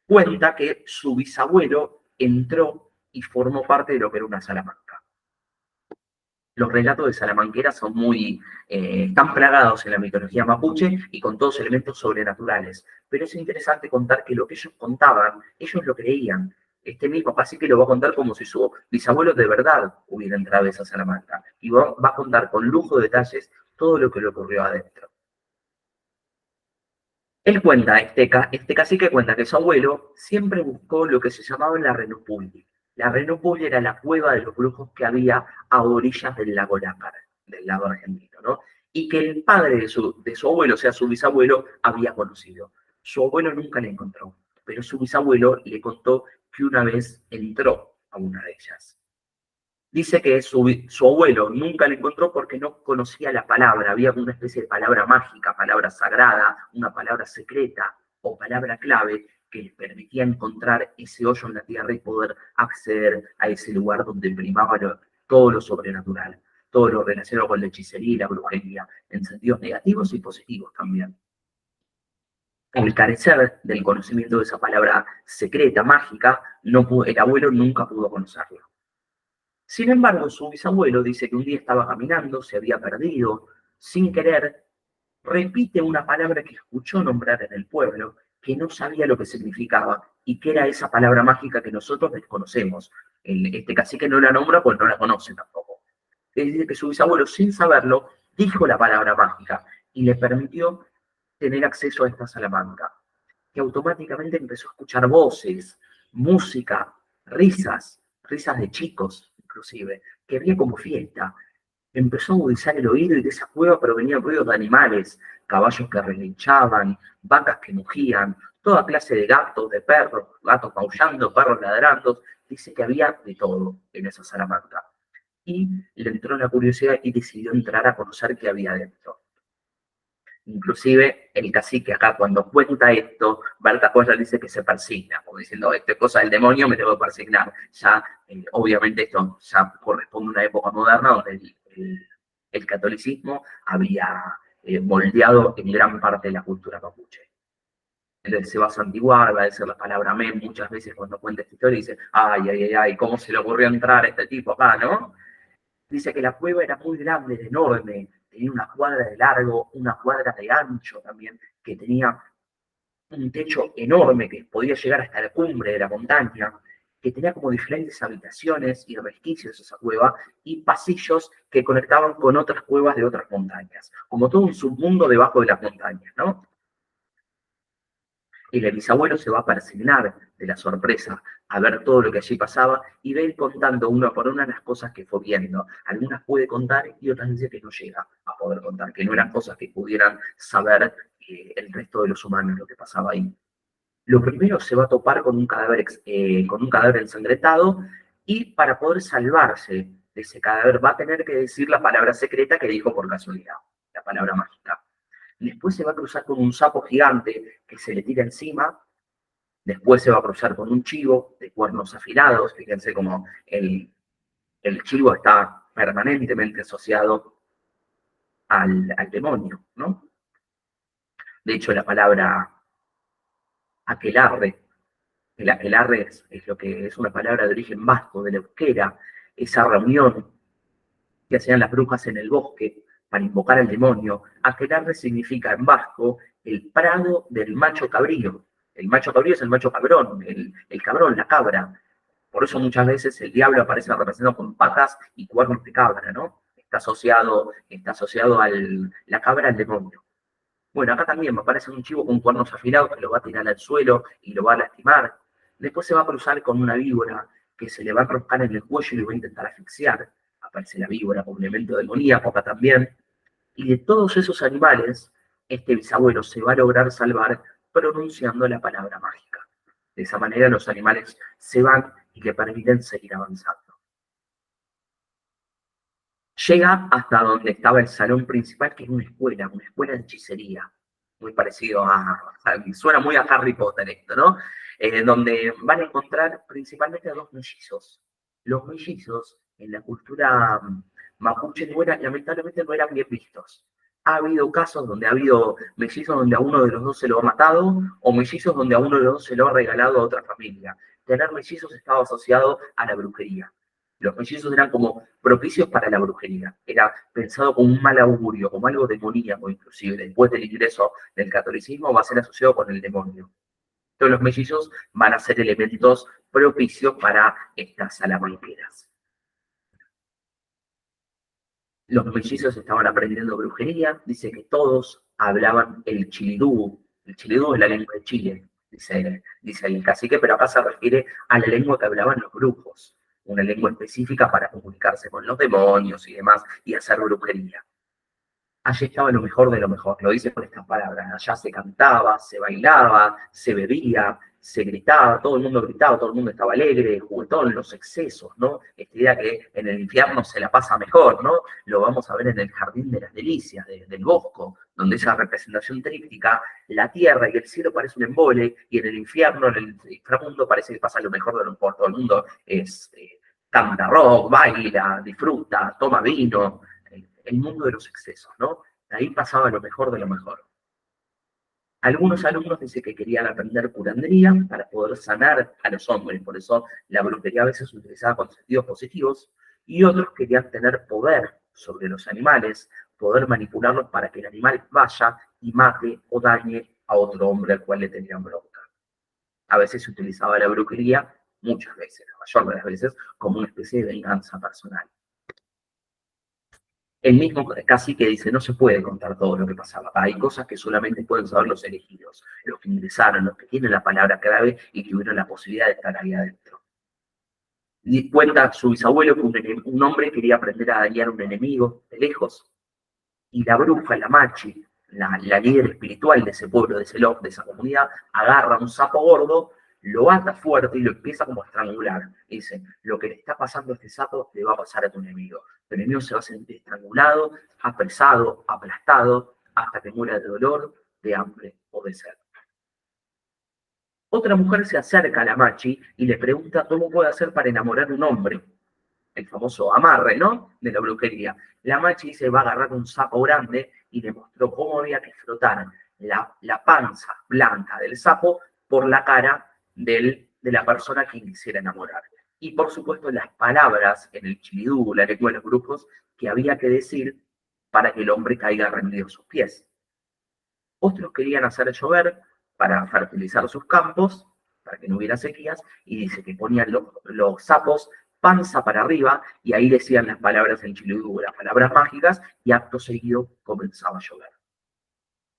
cuenta que su bisabuelo entró y formó parte de lo que era una salamanca. Los relatos de salamanqueras son están plagados en la mitología mapuche y con todos elementos sobrenaturales. Pero es interesante contar que lo que ellos contaban, ellos lo creían. Este mismo cacique lo va a contar como si su bisabuelo de verdad hubiera entrado a esa salamanca. Y va a contar con lujo de detalles todo lo que le ocurrió adentro. Él cuenta, este cacique cuenta que su abuelo siempre buscó lo que se llamaba la Renupuli. La Renupuli era la cueva de los brujos que había a orillas del lago Lácar, del lago argentino, ¿no? Y que el padre de su abuelo, o sea, su bisabuelo, había conocido. Su abuelo nunca la encontró, pero su bisabuelo le contó que una vez entró a una de ellas. Dice que su abuelo nunca la encontró porque no conocía la palabra, había una especie de palabra mágica, palabra sagrada, una palabra secreta o palabra clave que les permitía encontrar ese hoyo en la tierra y poder acceder a ese lugar donde primaba todo lo sobrenatural, todo lo relacionado con la hechicería y la brujería, en sentidos negativos y positivos también. Al carecer del conocimiento de esa palabra secreta, mágica, el abuelo nunca pudo conocerla. Sin embargo, su bisabuelo dice que un día estaba caminando, se había perdido, sin querer, repite una palabra que escuchó nombrar en el pueblo, que no sabía lo que significaba y que era esa palabra mágica que nosotros desconocemos. Este cacique no la nombra porque no la conoce tampoco. Dice que su bisabuelo, sin saberlo, dijo la palabra mágica y le permitió tener acceso a esta Salamanca, que automáticamente empezó a escuchar voces, música, risas de chicos inclusive, que había como fiesta. Empezó a agudizar el oído y de esa cueva provenían ruidos de animales, caballos que relinchaban, vacas que mugían, toda clase de gatos, de perros, gatos maullando, perros ladrando. Dice que había de todo en esa Salamanca. Y le entró la curiosidad y decidió entrar a conocer qué había dentro. Inclusive el cacique acá cuando cuenta esto, Berta Cuellar dice que se persigna, como diciendo, esta cosa del demonio, me tengo que persignar. Ya, obviamente esto ya corresponde a una época moderna donde el catolicismo había moldeado en gran parte de la cultura mapuche. Entonces se va a santiguar, va a decir la palabra amén muchas veces cuando cuenta esta historia y dice, ay, ¿cómo se le ocurrió entrar a este tipo acá, no? Dice que la cueva era muy grande, era enorme, tenía una cuadra de largo, una cuadra de ancho también, que tenía un techo enorme que podía llegar hasta la cumbre de la montaña, que tenía como diferentes habitaciones y resquicios de esa cueva y pasillos que conectaban con otras cuevas de otras montañas, como todo un submundo debajo de las montañas, ¿no? El bisabuelo se va a persignar de la sorpresa a ver todo lo que allí pasaba y va a ir contando una por una las cosas que fue viendo. Algunas puede contar y otras dice que no llega a poder contar, que no eran cosas que pudieran saber el resto de los humanos lo que pasaba ahí. Lo primero se va a topar con un cadáver ensangrentado y para poder salvarse de ese cadáver va a tener que decir la palabra secreta que dijo por casualidad, la palabra mágica. Después se va a cruzar con un sapo gigante que se le tira encima. Después se va a cruzar con un chivo de cuernos afilados. Fíjense cómo el chivo está permanentemente asociado al demonio, ¿no? De hecho, la palabra aquelarre, el aquelarre es lo que es una palabra de origen vasco, de la euskera, esa reunión que hacían las brujas en el bosque para invocar al demonio. Aquelarre significa en vasco el prado del macho cabrío. El macho cabrío es el macho cabrón, el cabrón, la cabra. Por eso muchas veces el diablo aparece representado con patas y cuernos de cabra, ¿no? Está asociado la cabra al demonio. Bueno, acá también me aparece un chivo con cuernos afilados que lo va a tirar al suelo y lo va a lastimar. Después se va a cruzar con una víbora que se le va a enroscar en el cuello y lo va a intentar asfixiar. Aparece la víbora como elemento demoníaco acá también. Y de todos esos animales, este bisabuelo se va a lograr salvar pronunciando la palabra mágica. De esa manera los animales se van y le permiten seguir avanzando. Llega hasta donde estaba el salón principal, que es una escuela de hechicería, muy parecido suena muy a Harry Potter esto, ¿no? Donde van a encontrar principalmente a dos mellizos. Los mellizos en la cultura mapuche lamentablemente no eran bien vistos. Ha habido casos donde ha habido mellizos donde a uno de los dos se lo ha matado o mellizos donde a uno de los dos se lo ha regalado a otra familia. Tener mellizos estaba asociado a la brujería. Los mellizos eran como propicios para la brujería. Era pensado como un mal augurio, como algo demoníaco inclusive. Después del ingreso del catolicismo va a ser asociado con el demonio. Entonces los mellizos van a ser elementos propicios para estas salamanqueras. Los mellizos estaban aprendiendo brujería. Dice que todos hablaban el chilidú. El chilidú es la lengua de Chile, dice el cacique, pero acá se refiere a la lengua que hablaban los brujos, una lengua específica para comunicarse con los demonios y demás, y hacer brujería. Allí estaba lo mejor de lo mejor, lo dice con estas palabras. Allá se cantaba, se bailaba, se bebía, se gritaba, todo el mundo gritaba, todo el mundo estaba alegre, juguetón, los excesos, ¿no? Esta idea que en el infierno se la pasa mejor, ¿no? Lo vamos a ver en el Jardín de las Delicias, del Bosco, donde esa representación tríptica, la tierra y el cielo parece un embole, y en el infierno, en el inframundo, parece que pasa lo mejor de lo mejor. Todo el mundo canta rock, baila, disfruta, toma vino, el mundo de los excesos, ¿no? Ahí pasaba lo mejor de lo mejor. Algunos alumnos dicen que querían aprender curandería para poder sanar a los hombres, por eso la brujería a veces se utilizaba con sentidos positivos, y otros querían tener poder sobre los animales, poder manipularlos para que el animal vaya y mate o dañe a otro hombre al cual le tenían bronca. A veces se utilizaba la brujería, muchas veces, la mayor de las veces, como una especie de venganza personal. El mismo cacique dice, no se puede contar todo lo que pasaba. Hay cosas que solamente pueden saber los elegidos, los que ingresaron, los que tienen la palabra clave y que tuvieron la posibilidad de estar ahí adentro. Y cuenta su bisabuelo que un hombre quería aprender a dañar a un enemigo de lejos, y la bruja, la machi, la líder espiritual de ese pueblo, de esa comunidad, agarra un sapo gordo, lo ata fuerte y lo empieza como a estrangular. Y dice, lo que le está pasando a este sapo le va a pasar a tu enemigo. Tu enemigo se va a sentir estrangulado, apresado, aplastado, hasta que muera de dolor, de hambre o de sed. Otra mujer se acerca a la machi y le pregunta cómo puede hacer para enamorar a un hombre, el famoso amarre, ¿no? De la brujería. La machi se va a agarrar un sapo grande y le mostró cómo había que frotar la panza blanca del sapo por la cara de la persona que quisiera enamorar. Y por supuesto las palabras en el chilidú, la lengua de los grupos, que había que decir para que el hombre caiga rendido a sus pies. Otros querían hacer llover para fertilizar sus campos, para que no hubiera sequías, y dice que ponían los sapos panza para arriba, y ahí decían las palabras en chiludú, las palabras mágicas, y acto seguido comenzaba a llover.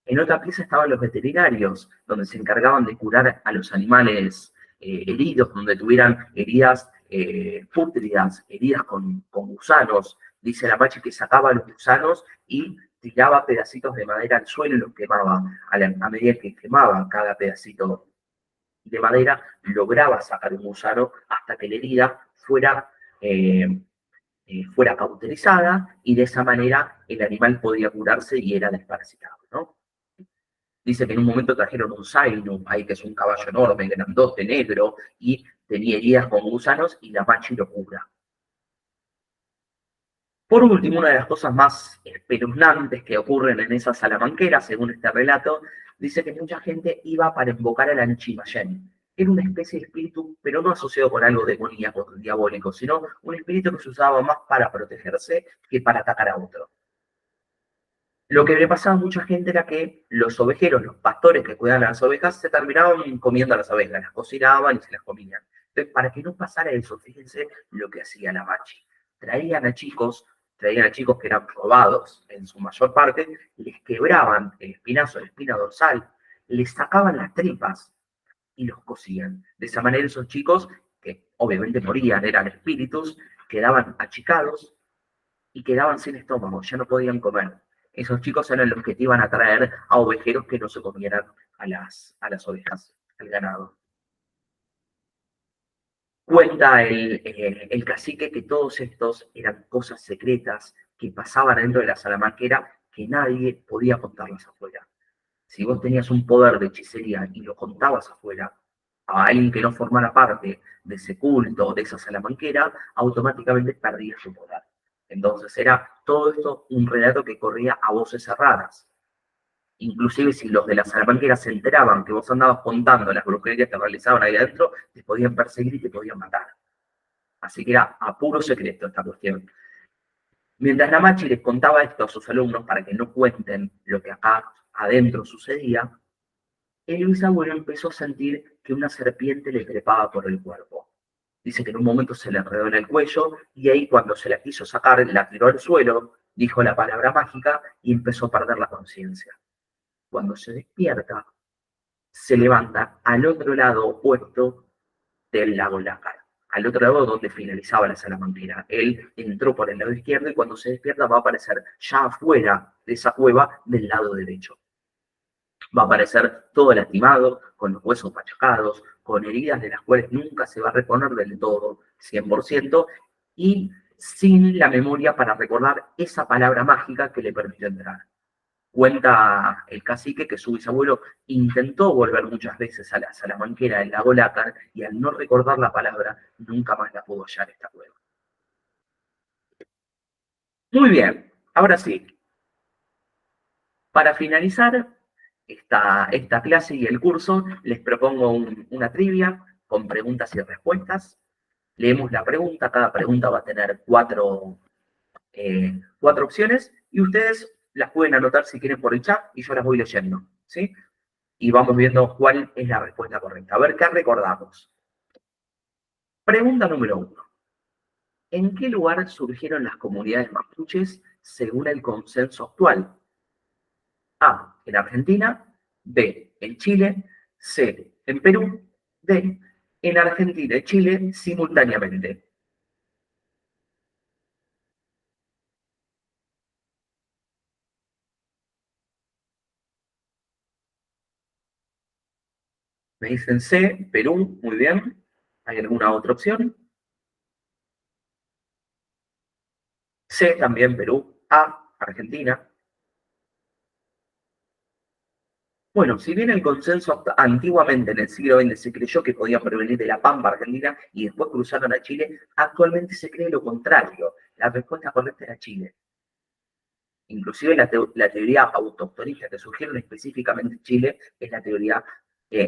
En otra pieza estaban los veterinarios, donde se encargaban de curar a los animales heridos, donde tuvieran heridas pútridas, heridas con gusanos. Dice la Machi que sacaba los gusanos y tiraba pedacitos de madera al suelo y los quemaba. A medida que quemaba cada pedacito de madera, lograba sacar un gusano hasta que la herida fuera cauterizada, y de esa manera el animal podía curarse y era desparasitado, ¿no? Dice que en un momento trajeron un Zainu, ahí que es un caballo enorme, grandote, negro, y tenía heridas con gusanos, y la Machi lo cura. Por último, una de las cosas más espeluznantes que ocurren en esa salamanquera, según este relato, dice que mucha gente iba para invocar al Anchimayén. Era una especie de espíritu, pero no asociado con algo demoníaco, diabólico, sino un espíritu que se usaba más para protegerse que para atacar a otro. Lo que le pasaba a mucha gente era que los ovejeros, los pastores que cuidaban a las ovejas, se terminaban comiendo a las ovejas, las cocinaban y se las comían. Entonces, para que no pasara eso, fíjense lo que hacía la Machi. Traían a chicos que eran robados en su mayor parte, les quebraban el espinazo, la espina dorsal, les sacaban las tripas y los cocían. De esa manera esos chicos, que obviamente morían, eran espíritus, quedaban achicados y quedaban sin estómago, ya no podían comer. Esos chicos eran los que te iban a traer a ovejeros que no se comieran a las ovejas, al ganado. Cuenta el cacique que todos estos eran cosas secretas que pasaban dentro de la salamanquera que nadie podía contarlas afuera. Si vos tenías un poder de hechicería y lo contabas afuera, a alguien que no formara parte de ese culto, de esa salamanquera, automáticamente perdías su poder. Entonces era todo esto un relato que corría a voces cerradas. Inclusive si los de la salamanquera se enteraban que vos andabas contando las brujerías que realizaban ahí adentro, te podían perseguir y te podían matar. Así que era a puro secreto esta cuestión. Mientras la Machi les contaba esto a sus alumnos para que no cuenten lo que acá adentro sucedía, el bisabuelo empezó a sentir que una serpiente le trepaba por el cuerpo. Dice que en un momento se le enredó en el cuello, y ahí cuando se la quiso sacar, la tiró al suelo, dijo la palabra mágica y empezó a perder la conciencia. Cuando se despierta, se levanta al otro lado opuesto del lago Lácar, al otro lado donde finalizaba la salamanquera. Él entró por el lado izquierdo y cuando se despierta va a aparecer ya afuera de esa cueva del lado derecho. Va a aparecer todo lastimado, con los huesos machacados, con heridas de las cuales nunca se va a reponer del todo, 100%, y sin la memoria para recordar esa palabra mágica que le permitió entrar. Cuenta el cacique que su bisabuelo intentó volver muchas veces a la salamanquera del lago Lácar y al no recordar la palabra, nunca más la pudo hallar esta cueva. Muy bien, ahora sí, para finalizar esta clase y el curso, les propongo una trivia con preguntas y respuestas. Leemos la pregunta, cada pregunta va a tener cuatro opciones y ustedes las pueden anotar si quieren por el chat y yo las voy leyendo, ¿sí? Y vamos viendo cuál es la respuesta correcta. A ver qué recordamos. Pregunta número 1. ¿En qué lugar surgieron las comunidades mapuches según el consenso actual? A, en Argentina, B, en Chile, C, en Perú, D, en Argentina y Chile simultáneamente. Me dicen C, Perú, muy bien. ¿Hay alguna otra opción? C, también Perú. A, Argentina. Bueno, si bien el consenso antiguamente en el siglo XX se creyó que podían provenir de la Pampa Argentina y después cruzaron a Chile, actualmente se cree lo contrario. La respuesta correcta era Chile. Inclusive la teoría autoctonista que surgieron específicamente en Chile es la teoría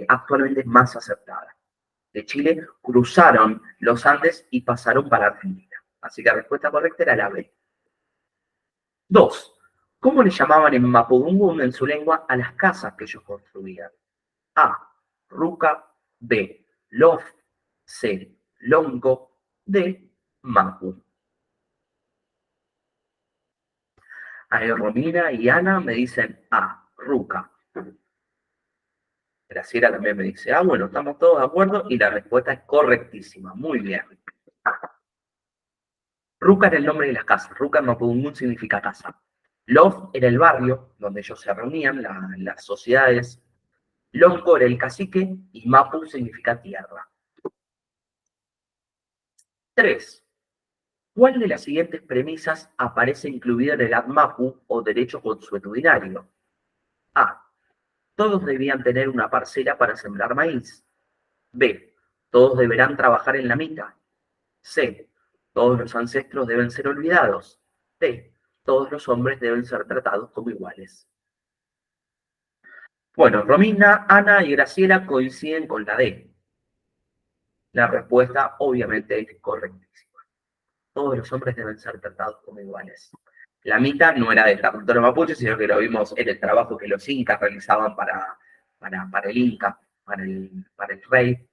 actualmente más aceptada. De Chile cruzaron los Andes y pasaron para Argentina. Así que la respuesta correcta era la B. 2. ¿Cómo le llamaban en Mapudungun en su lengua a las casas que ellos construían? A. Ruca. B. Lof, C, Longo, D, Mapu. Ahí Romina y Ana me dicen A, Ruca. Graciela también me dice, bueno, estamos todos de acuerdo y la respuesta es correctísima. Muy bien. Ruca era el nombre de las casas. Ruca en Mapudungun significa casa. Lof era el barrio donde ellos se reunían, las sociedades. Lonco era el cacique y Mapu significa tierra. 3. ¿Cuál de las siguientes premisas aparece incluida en el ADMAPU o derecho consuetudinario? A. Todos debían tener una parcela para sembrar maíz. B. Todos deberán trabajar en la mitad. C. Todos los ancestros deben ser olvidados. D. Todos los hombres deben ser tratados como iguales. Bueno, Romina, Ana y Graciela coinciden con la D. La respuesta obviamente es correctísima. Todos los hombres deben ser tratados como iguales. La mitad no era del territorio mapuche, sino que lo vimos en el trabajo que los incas realizaban para el inca, para el rey,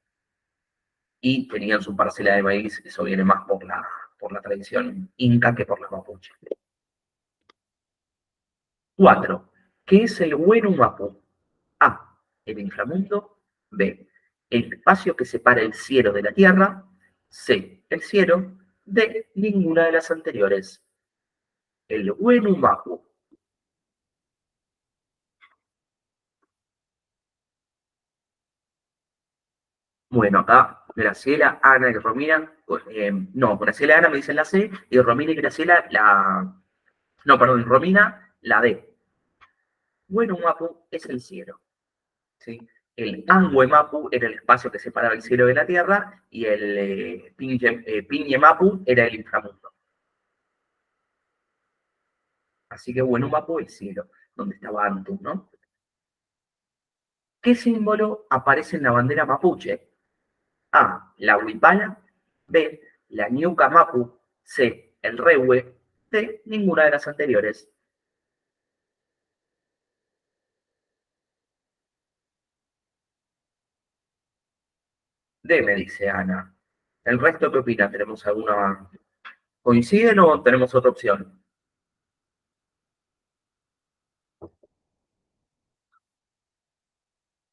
y tenían su parcela de maíz. Eso viene más por la tradición inca que por la mapuche. 4. ¿Qué es el Wenu Mapu? A. El inframundo. B. El espacio que separa el cielo de la tierra. C. El cielo. D. Ninguna de las anteriores. El Wenu Mapu. Bueno, acá Graciela, Ana y Romina, no, Graciela y Ana me dicen la C, y Romina y Graciela no, perdón, Romina la D. Bueno, Mapu es el cielo, ¿sí? El Angue Mapu era el espacio que separaba el cielo de la tierra, y el Piñe Mapu era el inframundo. Así que bueno, Mapu el cielo, donde estaba Antu, ¿no? ¿Qué símbolo aparece en la bandera mapuche? A. La huipala. B. La ñuca mapu. C. El rehue. D. Ninguna de las anteriores. D, me dice Ana. ¿El resto qué opina? ¿Tenemos alguna? ¿Coinciden o tenemos otra opción?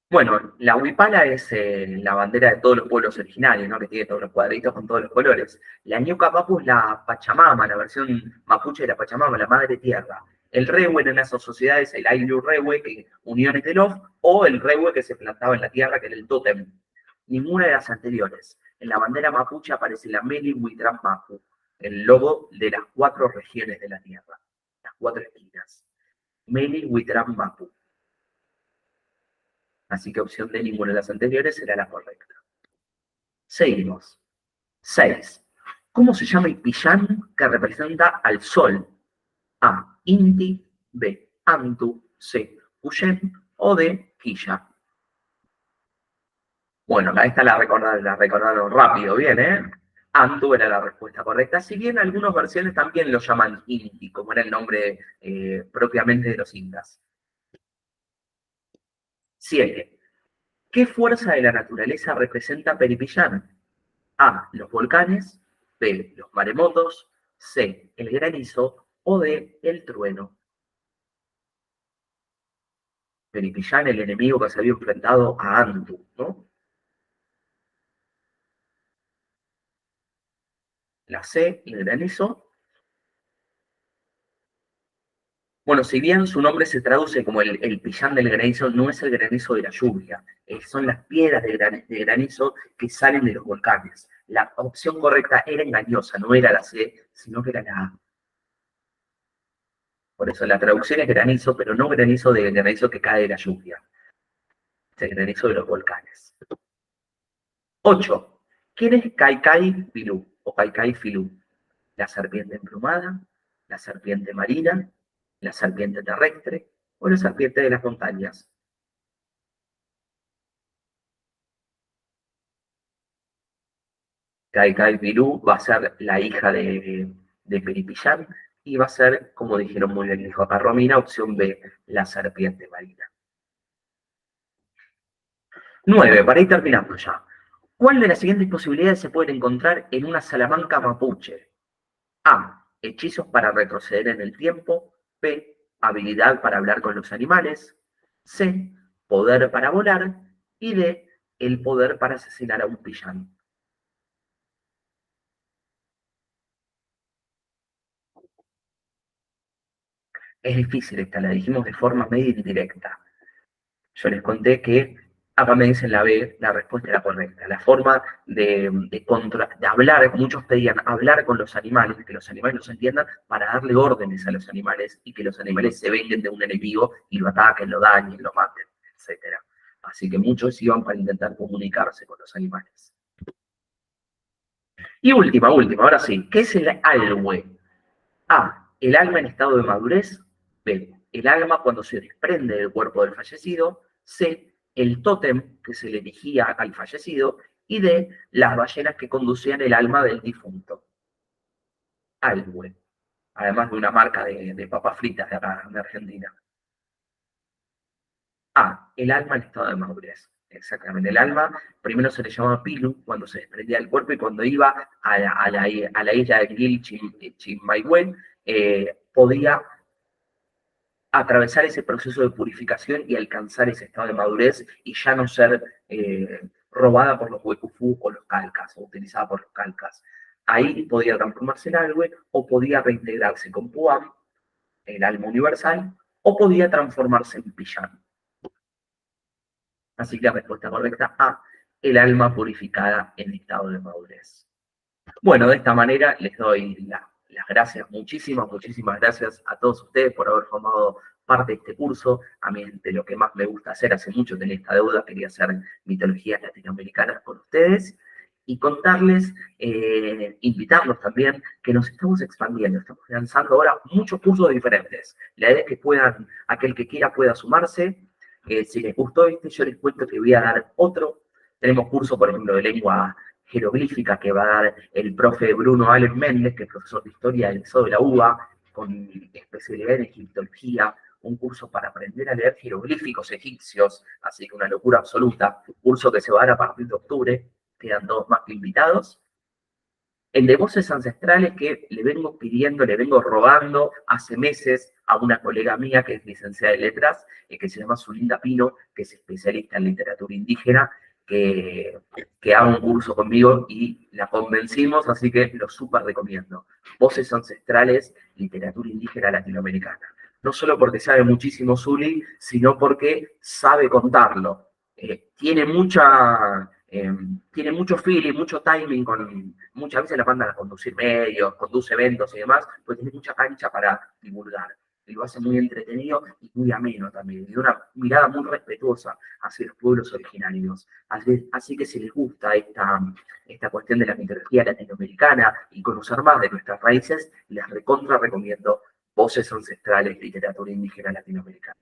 Bueno, la huipala es la bandera de todos los pueblos originarios, ¿no? Que tiene todos los cuadritos con todos los colores. La ñuca mapu es la Pachamama, la versión mapuche de la Pachamama, la madre tierra. El rehue en esas sociedades, el Ayllu rehue, que uniones de Lof, o el rehue que se plantaba en la tierra, que era el tótem. Ninguna de las anteriores. En la bandera mapuche aparece la Meli Huitram Mapu, el logo de las 4 regiones de la tierra, las 4 esquinas. Meli Huitram Mapu. Así que opción D, ninguna de las anteriores será la correcta. Seguimos. 6. ¿Cómo se llama el pillán que representa al sol? A. Inti. B. Antu. C. Huyen. O D. Quilla. Bueno, esta la recordaron rápido, bien, ¿eh? Antu era la respuesta correcta. Si bien algunas versiones también lo llaman Inti, como era el nombre propiamente de los incas. 7. ¿Qué fuerza de la naturaleza representa Peripillán? A. Los volcanes. B. Los maremotos. C. El granizo. O D. El trueno. Peripillán, el enemigo que se había enfrentado a Antu, ¿no? La C. El granizo. Bueno, si bien su nombre se traduce como el pillán del granizo, no es el granizo de la lluvia. Son las piedras de granizo que salen de los volcanes. La opción correcta era engañosa, no era la C, sino que era la A. Por eso la traducción es granizo, pero no granizo de granizo que cae de la lluvia. Es el granizo de los volcanes. 8. ¿Quién es Kaikai Filú o Kaikai Filú? ¿La serpiente emplumada, la serpiente marina, la serpiente terrestre o la serpiente de las montañas? Kaikai Filú va a ser la hija de Peripillán y va a ser, como dijeron muy bien, dijo acá Romina, opción B, la serpiente marina. 9. Para ir terminando ya. ¿Cuál de las siguientes posibilidades se pueden encontrar en una salamanca mapuche? A. Hechizos para retroceder en el tiempo. B. Habilidad para hablar con los animales. C. Poder para volar. Y D. El poder para asesinar a un villano. Es difícil esta, la dijimos de forma medio indirecta. Yo les conté que acá me dicen la B, la respuesta era correcta. La forma de hablar, muchos pedían hablar con los animales, que los animales los entiendan, para darle órdenes a los animales y que los animales se vengan de un enemigo y lo ataquen, lo dañen, lo maten, etc. Así que muchos iban para intentar comunicarse con los animales. Y última, ahora sí, ¿qué es el alwe? A. El alma en estado de madurez. B. El alma cuando se desprende del cuerpo del fallecido. C. El tótem que se le erigía al fallecido. Y D. Las ballenas que conducían el alma del difunto. Algue. Además de una marca de papas fritas de acá, de Argentina. A. El alma en estado de madurez. Exactamente. El alma primero se le llamaba Pilu cuando se desprendía del cuerpo y cuando iba a la isla de Gil Chimayhuén, podía atravesar ese proceso de purificación y alcanzar ese estado de madurez y ya no ser robada por los huecufú o los calcas, o utilizada por los calcas. Ahí podía transformarse en algo o podía reintegrarse con Puam, el alma universal, o podía transformarse en Pillan. Así que la respuesta correcta A, el alma purificada en estado de madurez. Bueno, de esta manera les doy las gracias, muchísimas gracias a todos ustedes por haber formado parte de este curso. A mí de lo que más me gusta hacer, hace mucho tenía esta deuda, quería hacer mitologías latinoamericanas con ustedes y contarles, invitarlos también, que nos estamos expandiendo, estamos lanzando ahora muchos cursos diferentes. La idea es que puedan, aquel que quiera pueda sumarse. Si les gustó este, yo les cuento que voy a dar otro. Tenemos curso, por ejemplo, de lengua jeroglífica que va a dar el profe Bruno Allen Méndez, que es profesor de historia del Zoo de la UBA, con especialidad en egiptología, un curso para aprender a leer jeroglíficos egipcios, así que una locura absoluta, un curso que se va a dar a partir de octubre, quedan todos más que invitados. El de voces ancestrales que le vengo pidiendo, le vengo rogando hace meses a una colega mía que es licenciada en letras, que se llama Zulinda Pino, que es especialista en literatura indígena, que haga un curso conmigo y la convencimos, así que lo súper recomiendo. Voces ancestrales, literatura indígena latinoamericana. No solo porque sabe muchísimo Zuli, sino porque sabe contarlo. Tiene mucho feeling, mucho timing, muchas veces la mandan a conducir medios, conduce eventos y demás, pues tiene mucha cancha para divulgar. Y lo hace muy entretenido y muy ameno también, y una mirada muy respetuosa hacia los pueblos originarios. Así que si les gusta esta cuestión de la mitología latinoamericana y conocer más de nuestras raíces, les recontra recomiendo Voces Ancestrales, Literatura Indígena Latinoamericana.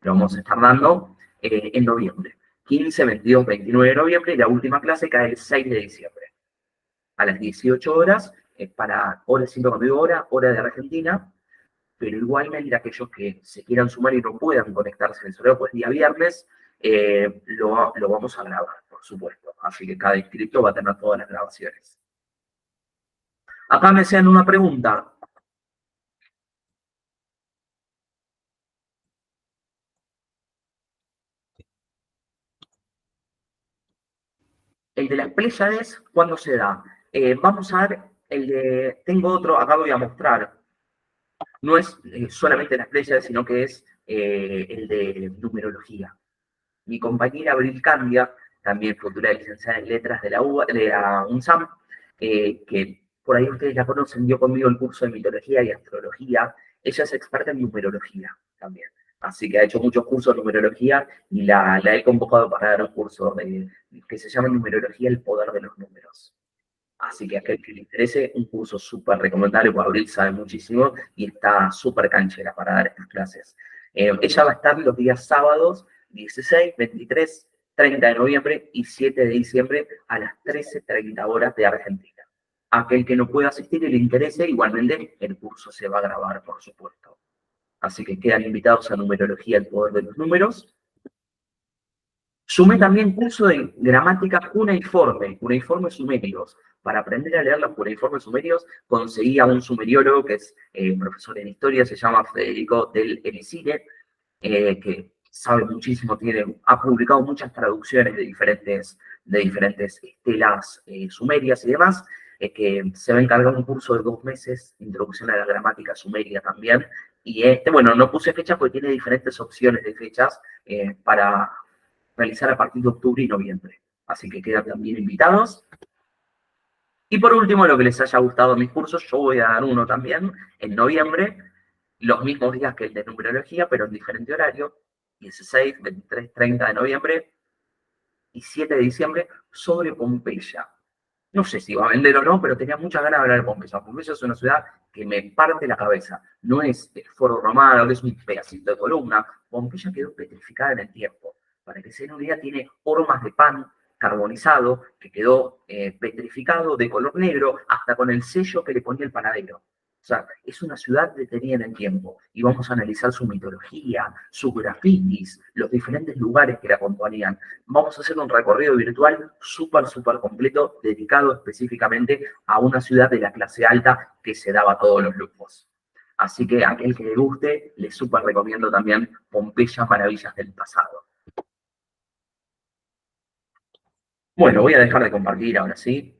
Lo vamos a estar dando en noviembre. 15, 22, 29 de noviembre y la última clase cae el 6 de diciembre. A las 18 horas, para hora 5 conmigo hora de Argentina, pero igualmente aquellos que se quieran sumar y no puedan conectarse en el horario, pues día viernes, lo vamos a grabar, por supuesto. Así que cada inscrito va a tener todas las grabaciones. Acá me hacían una pregunta. El de las Pléyades, ¿cuándo se da? Vamos a ver el de. Tengo otro, acá voy a mostrar. No es solamente las Pléyades, sino que es el de numerología. Mi compañera Abril Candia, también futura licenciada en letras de la UNSAM, que por ahí ustedes la conocen, dio conmigo el curso de mitología y astrología. Ella es experta en numerología también. Así que ha hecho muchos cursos de numerología y la he convocado para dar un curso que se llama Numerología, el poder de los números. Así que a aquel que le interese, un curso súper recomendable, porque Abril sabe muchísimo y está súper canchera para dar estas clases. Ella va a estar los días sábados 16, 23, 30 de noviembre y 7 de diciembre a las 13:30 horas de Argentina. Aquel que no pueda asistir y le interese, igualmente el curso se va a grabar, por supuesto. Así que quedan invitados a Numerología, el poder de los números. Sumé también curso de gramática cuneiforme sumérios. Para aprender a leer los cuneiformes sumerios, conseguí a un sumeriólogo que es profesor en historia, se llama Federico del Elisire, que sabe muchísimo, ha publicado muchas traducciones de diferentes estelas sumerias y demás, que se va a encargar un curso de 2 meses, introducción a la gramática sumeria también, y bueno, no puse fecha porque tiene diferentes opciones de fechas para realizar a partir de octubre y noviembre. Así que quedan también invitados. Y por último, lo que les haya gustado mis cursos, yo voy a dar uno también en noviembre, los mismos días que el de numerología, pero en diferente horario, 16, 23, 30 de noviembre y 7 de diciembre, sobre Pompeya. No sé si va a vender o no, pero tenía muchas ganas de hablar de Pompeya. Pompeya es una ciudad que me parte la cabeza. No es el Foro Romano, que es un pedacito de columna. Pompeya quedó petrificada en el tiempo. Para que se den una idea, tiene hormas de pan carbonizado que quedó petrificado de color negro, hasta con el sello que le ponía el panadero. O sea, es una ciudad detenida en el tiempo y vamos a analizar su mitología, sus grafitis, los diferentes lugares que la acompañan. Vamos a hacer un recorrido virtual súper completo, dedicado específicamente a una ciudad de la clase alta que se daba todos los lujos. Así que a aquel que le guste, le súper recomiendo también Pompeya, Maravillas del Pasado. Bueno, voy a dejar de compartir ahora sí.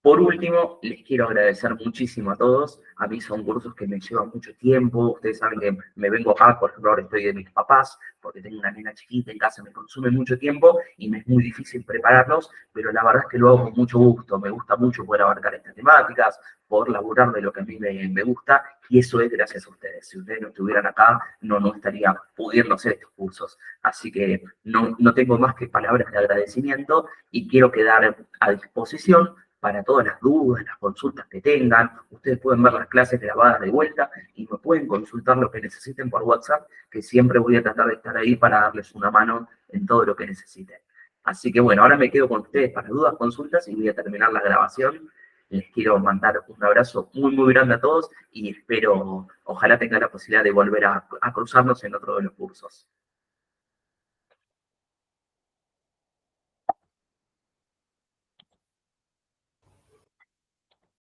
Por último, les quiero agradecer muchísimo a todos. A mí son cursos que me llevan mucho tiempo. Ustedes saben que me vengo acá, por ejemplo, ahora estoy de mis papás, porque tengo una nena chiquita en casa, me consume mucho tiempo y me es muy difícil prepararlos, pero la verdad es que lo hago con mucho gusto. Me gusta mucho poder abarcar estas temáticas, poder laburar de lo que a mí me gusta, y eso es gracias a ustedes. Si ustedes no estuvieran acá, no estaría pudiendo hacer estos cursos. Así que no tengo más que palabras de agradecimiento y quiero quedar a disposición para todas las dudas, las consultas que tengan. Ustedes pueden ver las clases grabadas de vuelta y me pueden consultar lo que necesiten por WhatsApp, que siempre voy a tratar de estar ahí para darles una mano en todo lo que necesiten. Así que bueno, ahora me quedo con ustedes para dudas, consultas y voy a terminar la grabación. Les quiero mandar un abrazo muy grande a todos y espero, ojalá tenga la posibilidad de volver a cruzarnos en otro de los cursos.